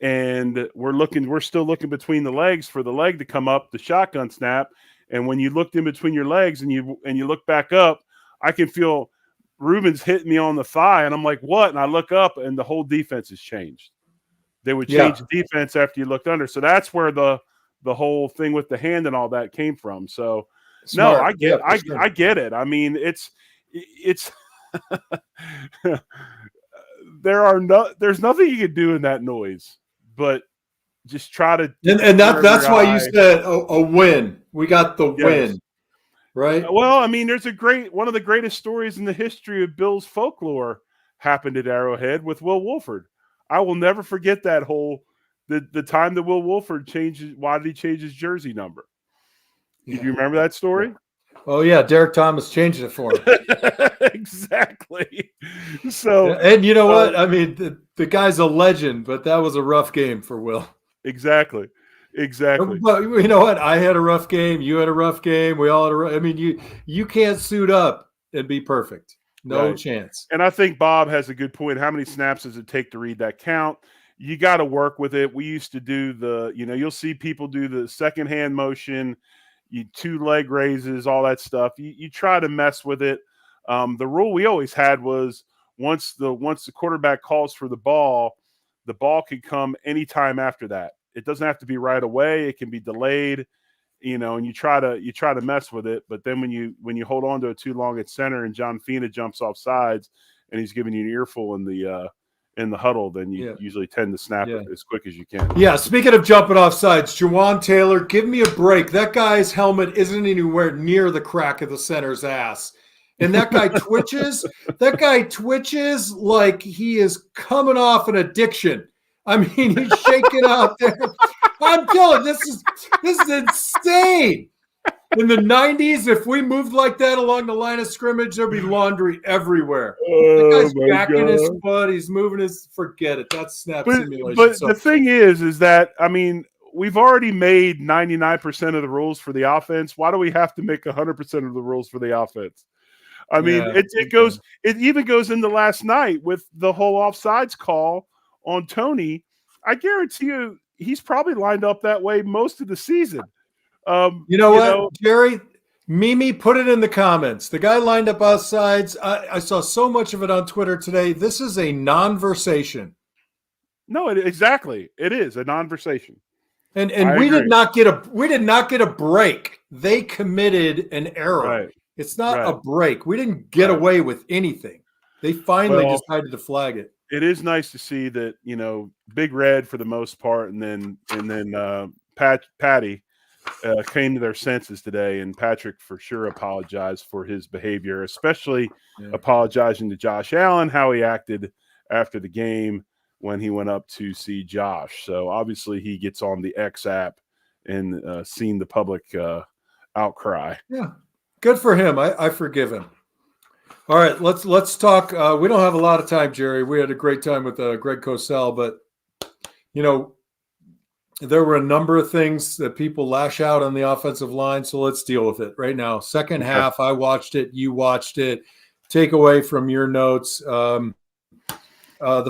and we're still looking between the legs for the leg to come up, the shotgun snap. And when you looked in between your legs and you look back up, I can feel Ruben's hitting me on the thigh, and I'm like, what? And I look up, and the whole defense has changed. They would change the defense after you looked under. So that's where the whole thing with the hand and all that came from. So smart. No, I get it. I mean, it's there's nothing you can do in that noise, but just try to.
And that's why you said a win. We got the win. Right.
Well, I mean, there's one of the greatest stories in the history of Bills folklore happened at Arrowhead with Will Wolford. I will never forget that the time that Will Wolford changed. Why did he change his jersey number? Do you remember that story?
Oh yeah, Derek Thomas changed it for him.
Exactly. So,
and you know what? I mean, the guy's a legend, but that was a rough game for Will.
Exactly.
But you know what? I had a rough game. You had a rough game. We all had I mean, you can't suit up and be perfect. No chance.
And I think Bob has a good point. How many snaps does it take to read that count? You got to work with it. We used to do you'll see people do the second hand motion, 2 leg raises, all that stuff. You try to mess with it. The rule we always had was once the quarterback calls for the ball can come anytime after that. It doesn't have to be right away. It can be delayed, and you try to mess with it. But then when you hold on to it too long at center and John Fina jumps off sides and he's giving you an earful in the huddle, then you usually tend to snap it as quick as you can.
Yeah, speaking of jumping off sides, Jawan Taylor, give me a break. That guy's helmet isn't anywhere near the crack of the center's ass. And that guy twitches. That guy twitches like he is coming off an addiction. I mean, he's shaking out there. I'm telling you, this is insane. In the 90s, if we moved like that along the line of scrimmage, there'd be laundry everywhere. That guy's backing his foot. He's moving his – forget it. That's snap simulation.
But the thing is that, I mean, we've already made 99% of the rules for the offense. Why do we have to make 100% of the rules for the offense? I mean, it even goes into last night with the whole offsides call on Tony. I guarantee you he's probably lined up that way most of the season.
You know what, Jerry? Mimi, put it in the comments. The guy lined up outsides. I saw so much of it on Twitter today. This is a non-versation.
No, exactly. It is a non-versation.
And we did not get a break. They committed an error.
Right.
It's not a break. We didn't get away with anything. They finally decided to flag it.
It is nice to see that, Big Red for the most part, and then Patty came to their senses today, and Patrick for sure apologized for his behavior, especially apologizing to Josh Allen, how he acted after the game when he went up to see Josh. So obviously he gets on the X app and seen the public outcry.
Yeah, good for him. I forgive him. All right, let's talk. We don't have a lot of time, Jerry. We had a great time with Greg Cosell, but there were a number of things that people lash out on the offensive line, so let's deal with it right now. Second half, I watched it. You watched it. Take away from your notes. The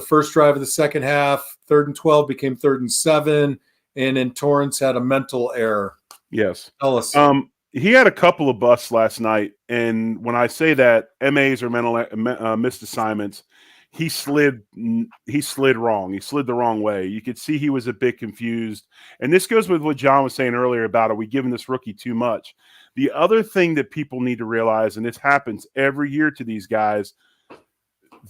first drive of the second half, 3rd and 12 became 3rd and 7, and then Torrance had a mental error.
Yes.
Tell us.
He had a couple of busts last night, and when I say that, MAs or mental missed assignments, he slid wrong. He slid the wrong way. You could see he was a bit confused. And this goes with what John was saying earlier about, are we giving this rookie too much? The other thing that people need to realize, and this happens every year to these guys,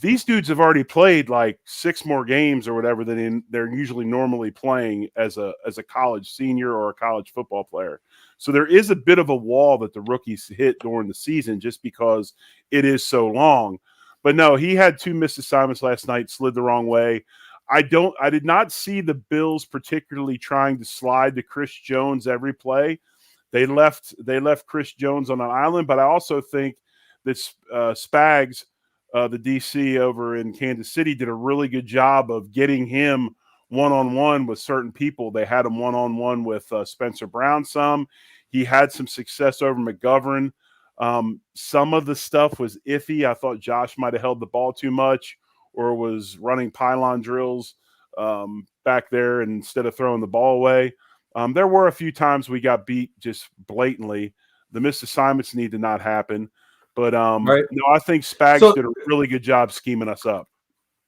these dudes have already played like 6 more games or whatever than they're usually normally playing as a college senior or a college football player. So there is a bit of a wall that the rookies hit during the season just because it is so long. But no, he had 2 missed assignments last night, slid the wrong way. I did not see the Bills particularly trying to slide to Chris Jones every play. They left Chris Jones on an island, but I also think that Spags, the DC over in Kansas City, did a really good job of getting him one-on-one with certain people. They had him one-on-one with Spencer Brown some. He had some success over McGovern. Some of the stuff was iffy. I thought Josh might have held the ball too much or was running pylon drills back there instead of throwing the ball away. There were a few times we got beat just blatantly. The missed assignments need to not happen. But
right.
No, I think Spags did a really good job scheming us up.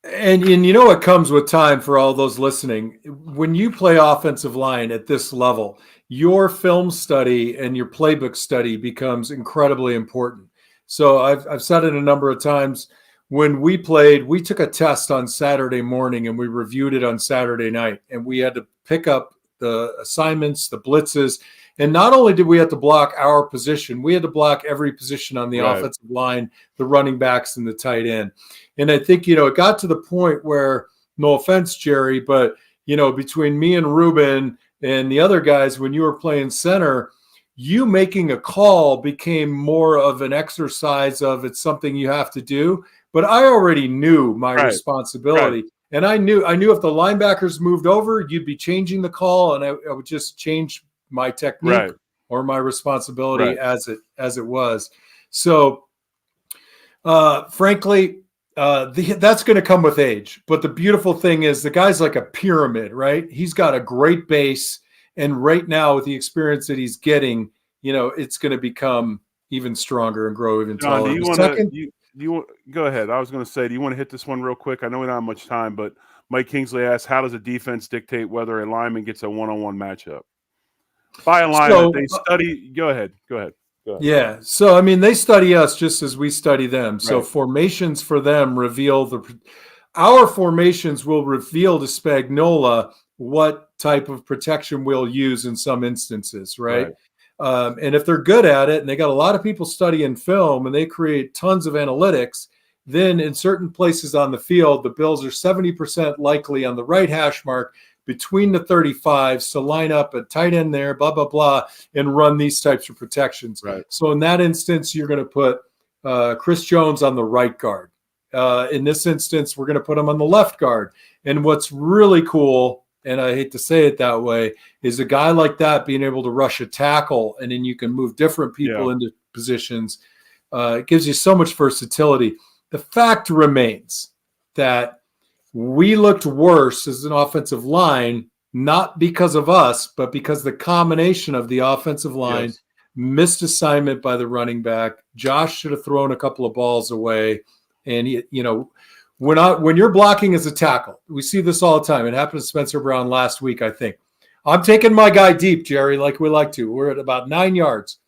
And it comes with time for all those listening. When you play offensive line at this level, your film study and your playbook study becomes incredibly important. So I've said it a number of times. When we played, we took a test on Saturday morning and we reviewed it on Saturday night. And we had to pick up the assignments, the blitzes. And not only did we have to block our position, we had to block every position on the offensive line, the running backs and the tight end. And I think, it got to the point where, no offense, Jerry, but, between me and Ruben and the other guys, when you were playing center, you making a call became more of an exercise of it's something you have to do. But I already knew my responsibility. Right. And I knew if the linebackers moved over, you'd be changing the call, and I would just change my technique or my responsibility as it was. So, frankly, that's going to come with age. But the beautiful thing is the guy's like a pyramid, right? He's got a great base. And right now with the experience that he's getting, it's going to become even stronger and grow even taller.
Go ahead. I was going to say, do you want to hit this one real quick? I know we don't have much time, but Mike Kingsley asked, how does a defense dictate whether a lineman gets a one-on-one matchup? By a lineman, they study. Go ahead. Go ahead.
Yeah. So, I mean, they study us just as we study them. So
Right.
formations for them our formations will reveal to Spagnola what type of protection we'll use in some instances, right? And if they're good at it, and they got a lot of people studying film and they create tons of analytics, then in certain places on the field, the Bills are 70% likely on the right hash mark between the 35s to line up a tight end there, blah, blah, blah, and run these types of protections.
Right.
So in that instance, you're going to put Chris Jones on the right guard. In this instance, we're going to put him on the left guard. And what's really cool, and I hate to say it that way, is a guy like that being able to rush a tackle, and then you can move different people into positions. It gives you so much versatility. The fact remains that we looked worse as an offensive line, not because of us, but because the combination of the offensive line, missed assignment by the running back. Josh should have thrown a couple of balls away. And, when you're blocking as a tackle, we see this all the time. It happened to Spencer Brown last week, I think. I'm taking my guy deep, Jerry, like we like to. We're at about 9 yards.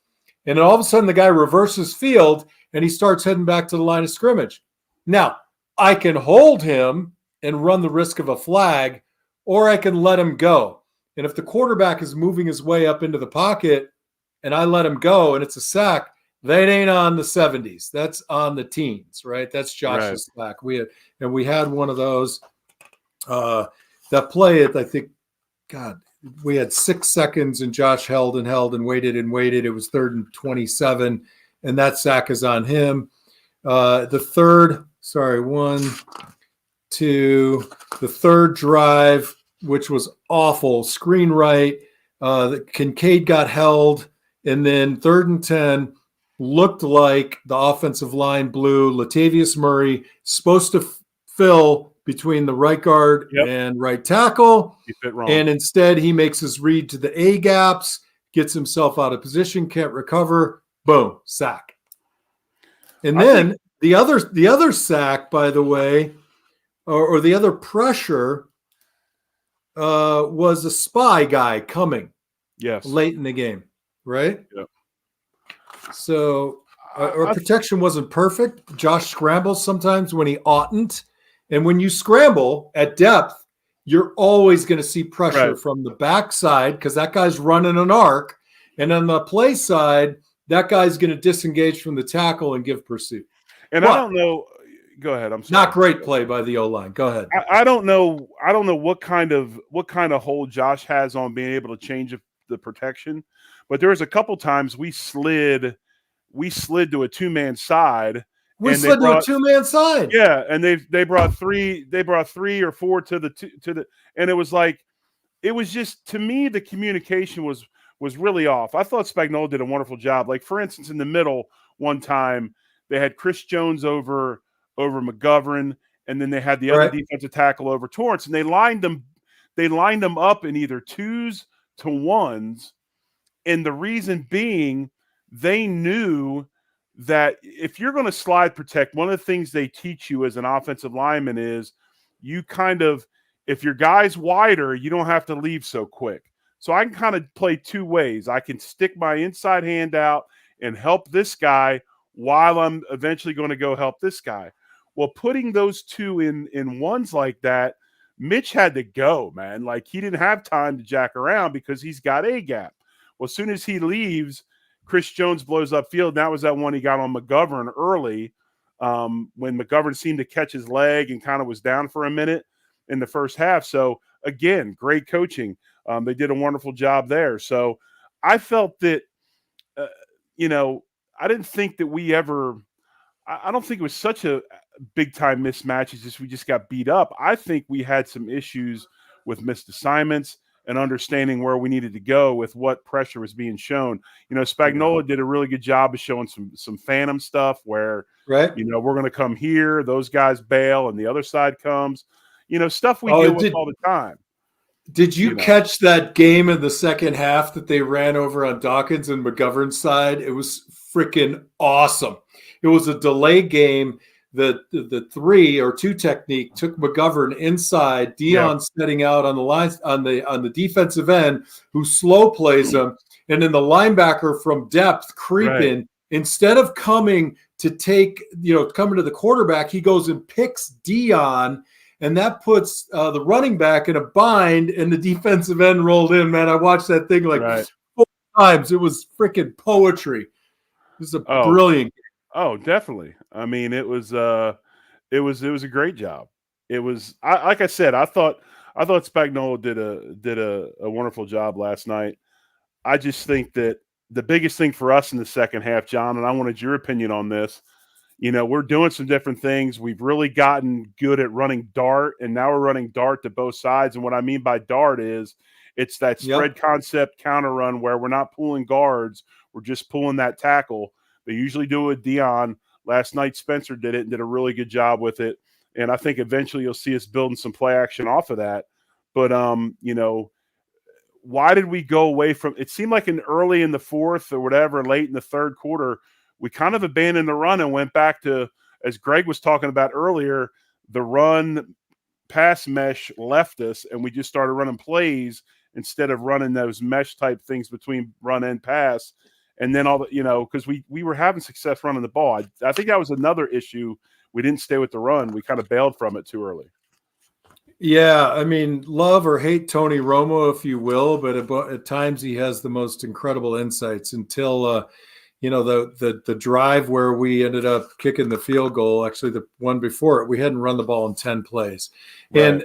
And then all of a sudden, the guy reverses field, and he starts heading back to the line of scrimmage. Now, I can hold him and run the risk of a flag, or I can let him go. And if the quarterback is moving his way up into the pocket and I let him go and it's a sack, that ain't on the 70s. That's on the teens, right? That's Josh's sack. We had one of those. That play, I think, God, we had 6 seconds and Josh held and waited and waited. It was 3rd and 27, and that sack is on him. The third drive, which was awful, screen right. Kincaid got held, and then 3rd and 10 looked like the offensive line blew. Latavius Murray supposed to fill between the right guard and right tackle,
He fit wrong.
and instead he makes his read to the A gaps, gets himself out of position, can't recover, boom, sack. And then the other sack, by the way, or the other pressure was a spy guy coming late in the game, right?
Yep.
So our protection wasn't perfect. Josh scrambles sometimes when he oughtn't. And when you scramble at depth, you're always going to see pressure from the backside because that guy's running an arc. And on the play side, that guy's going to disengage from the tackle and give pursuit.
And I don't know. Go ahead. I'm sorry.
Not great play by the O-line. Go ahead.
I don't know. I don't know what kind of hold Josh has on being able to change the protection, but there was a couple times we slid to a 2-man side.
We slid to a 2-man side.
Yeah, and they brought 3 or 4 to the and it was like, it was just, to me, the communication was really off. I thought Spagnola did a wonderful job. Like, for instance, in the middle one time they had Chris Jones over McGovern, and then they had the other defensive tackle over Torrance, and they lined them up in either 2s to 1s, and the reason being they knew that if you're going to slide protect, one of the things they teach you as an offensive lineman is you kind of, if your guy's wider, you don't have to leave so quick. So I can kind of play 2 ways. I can stick my inside hand out and help this guy while I'm eventually going to go help this guy. Well, putting those 2 in ones like that, Mitch had to go, man. Like, he didn't have time to jack around because he's got a gap. Well, as soon as he leaves, Chris Jones blows up field. That was that one he got on McGovern early, when McGovern seemed to catch his leg and kind of was down for a minute in the first half. So, again, great coaching. They did a wonderful job there. So I felt that, I didn't think that we ever – I don't think it was such a big-time mismatch. It's just we just got beat up. I think we had some issues with missed assignments and understanding where we needed to go with what pressure was being shown. Spagnola did a really good job of showing some phantom stuff where, we're going to come here, those guys bail, and the other side comes. Stuff we deal with all the time.
Did you catch that game in the second half that they ran over on Dawkins and McGovern's side? It was freaking awesome. It was a delay game. the 3 or 2 technique took McGovern inside, Dion setting out on the lines on the defensive end, who slow plays him, and then the linebacker from depth creeping. Instead of coming to coming to the quarterback, he goes and picks Dion, and that puts the running back in a bind, and the defensive end rolled in. Man, I watched that thing like 4 times. It was freaking poetry. It was a brilliant game.
Oh, definitely. I mean, it was a great job. It was like I said, I thought Spagnola did a wonderful job last night. I just think that the biggest thing for us in the second half, John, and I wanted your opinion on this. We're doing some different things. We've really gotten good at running dart, and now we're running dart to both sides. And what I mean by dart is it's that spread concept counter run where we're not pulling guards, we're just pulling that tackle. They usually do it with Dion. Last night, Spencer did it and did a really good job with it. And I think eventually you'll see us building some play action off of that. But, why did we go away from – it seemed like early in the fourth or whatever, late in the third quarter, we kind of abandoned the run and went back to, as Greg was talking about earlier, the run pass mesh left us, and we just started running plays instead of running those mesh type things between run and pass. And then because we were having success running the ball. I think that was another issue. We didn't stay with the run. We kind of bailed from it too early.
Yeah, I mean, love or hate Tony Romo, if you will, but at times he has the most incredible insights until, the drive where we ended up kicking the field goal, actually the one before it, we hadn't run the ball in 10 plays. Right. And,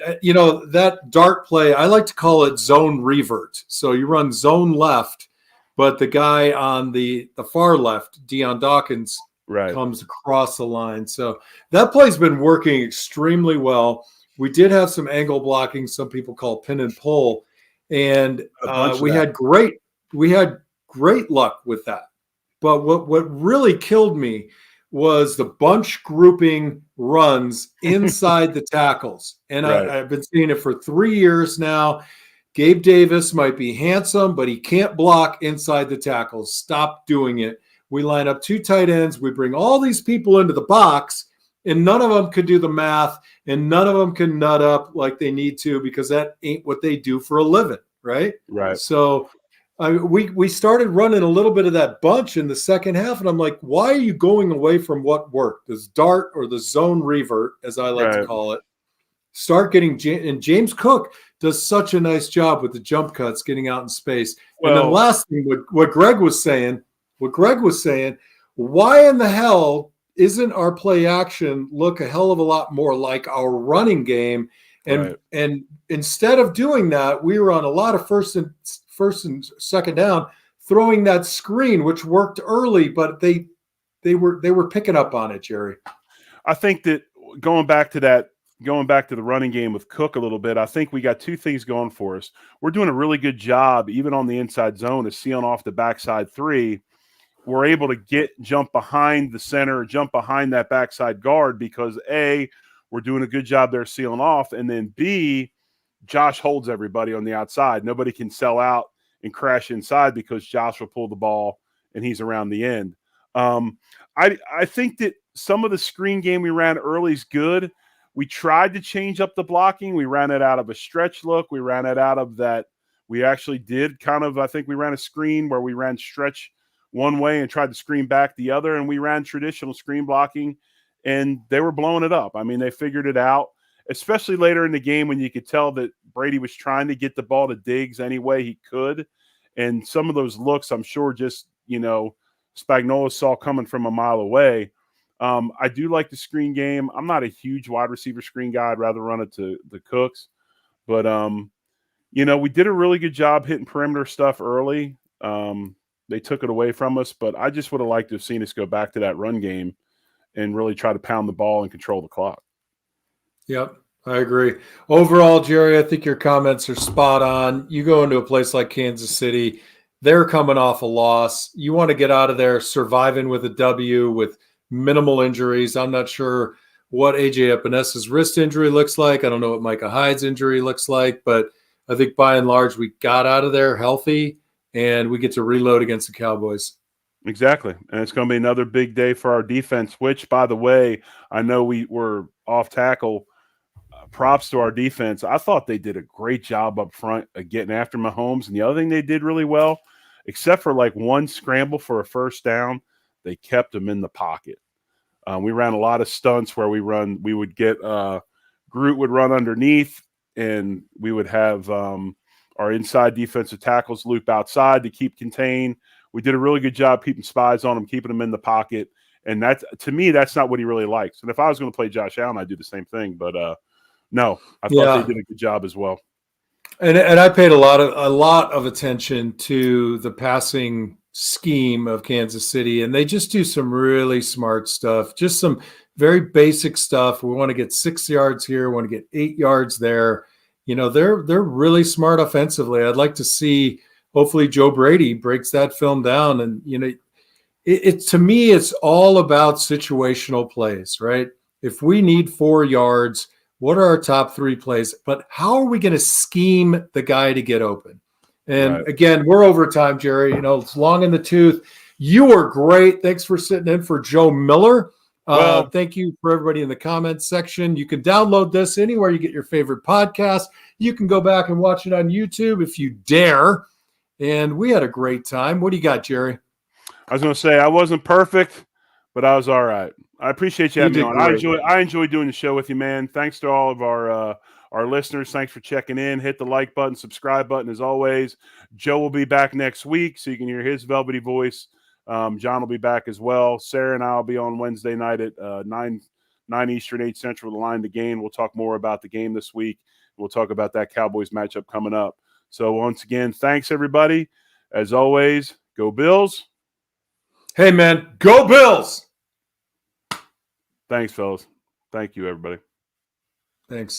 that dart play, I like to call it zone revert. So you run zone left, but the guy on the far left, Deion Dawkins, comes across the line. So that play's been working extremely well. We did have some angle blocking, some people call pin and pull, and we had great luck with that. But what really killed me was the bunch grouping runs inside the tackles. And I've been seeing it for 3 years now. Gabe Davis might be handsome, but he can't block inside the tackles. Stop doing it. We line up 2 tight ends. We bring all these people into the box, and none of them could do the math, and none of them can nut up like they need to, because that ain't what they do for a living, right? Right. So we started running a little bit of that bunch in the second half, and I'm like, why are you going away from what worked? This dart or the zone revert, as I like to call it. Start getting and James Cook does such a nice job with the jump cuts, getting out in space. Well, and the last thing, what Greg was saying, why in the hell isn't our play action look a hell of a lot more like our running game? And instead of doing that, we were on a lot of first and second down, throwing that screen, which worked early, but they were picking up on it, Jerry.
I think that going back to the running game with Cook a little bit, I think we got 2 things going for us. We're doing a really good job, even on the inside zone, of sealing off the backside 3. We're able to jump behind the center, jump behind that backside guard, because A, we're doing a good job there sealing off, and then B, Josh holds everybody on the outside. Nobody can sell out and crash inside because Josh will pull the ball and he's around the end. I think that some of the screen game we ran early is good. We tried to change up the blocking. We ran it out of a stretch look. We ran it out of that. We actually did I think we ran a screen where we ran stretch one way and tried to screen back the other, and we ran traditional screen blocking, and they were blowing it up. I mean, they figured it out, especially later in the game when you could tell that Brady was trying to get the ball to Diggs any way he could. And some of those looks, I'm sure just, Spagnola saw coming from a mile away. I do like the screen game. I'm not a huge wide receiver screen guy. I'd rather run it to the Cooks. But, we did a really good job hitting perimeter stuff early. They took it away from us, but I just would have liked to have seen us go back to that run game and really try to pound the ball and control the clock.
Yep, I agree. Overall, Jerry, I think your comments are spot on. You go into a place like Kansas City, they're coming off a loss. You want to get out of there surviving with a W with minimal injuries. I'm not sure what A.J. Epinez's wrist injury looks like. I don't know what Micah Hyde's injury looks like, but I think by and large we got out of there healthy, and we get to reload against the Cowboys.
Exactly. And it's going to be another big day for our defense, which, by the way, I know we were off tackle. Props to our defense. I thought they did a great job up front of getting after Mahomes. And the other thing they did really well, except for like one scramble for a first down, they kept him in the pocket. We ran a lot of stunts where we would get Groot would run underneath, and we would have our inside defensive tackles loop outside to keep contained. We did a really good job keeping spies on him, keeping him in the pocket. And that's, to me, that's not what he really likes. And if I was going to play Josh Allen, I'd do the same thing. But no, I thought they did a good job as well.
And I paid a lot of attention to the passing scheme of Kansas City, and they just do some really smart stuff. Just some very basic stuff. We want to get 6 yards here, we want to get 8 yards there. You know, they're really smart offensively. I'd like to see. Hopefully Joe Brady breaks that film down. And, you know, it to me, it's all about situational plays, right? If we need 4 yards, what are our top 3 plays? But how are we going to scheme the guy to get open? And again, we're over time, Jerry. You know, it's long in the tooth. You were great. Thanks for sitting in for Joe Miller. Thank you for everybody in the comments section. You can download this anywhere you get your favorite podcast. You can go back and watch it on YouTube if you dare. And we had a great time. What do you got, Jerry?
I was going to say I wasn't perfect, but I was all right. I appreciate you having me on. I enjoy doing the show with you, man. Thanks to all of our listeners. Thanks for checking in. Hit the like button, subscribe button as always. Joe will be back next week, so you can hear his velvety voice. John will be back as well. Sarah and I will be on Wednesday night at 9 Eastern, 8 Central, the Line to Gain. We'll talk more about the game this week. We'll talk about that Cowboys matchup coming up. So once again, thanks, everybody. As always, go Bills.
Hey, man, go Bills.
Thanks, fellas. Thank you, everybody.
Thanks.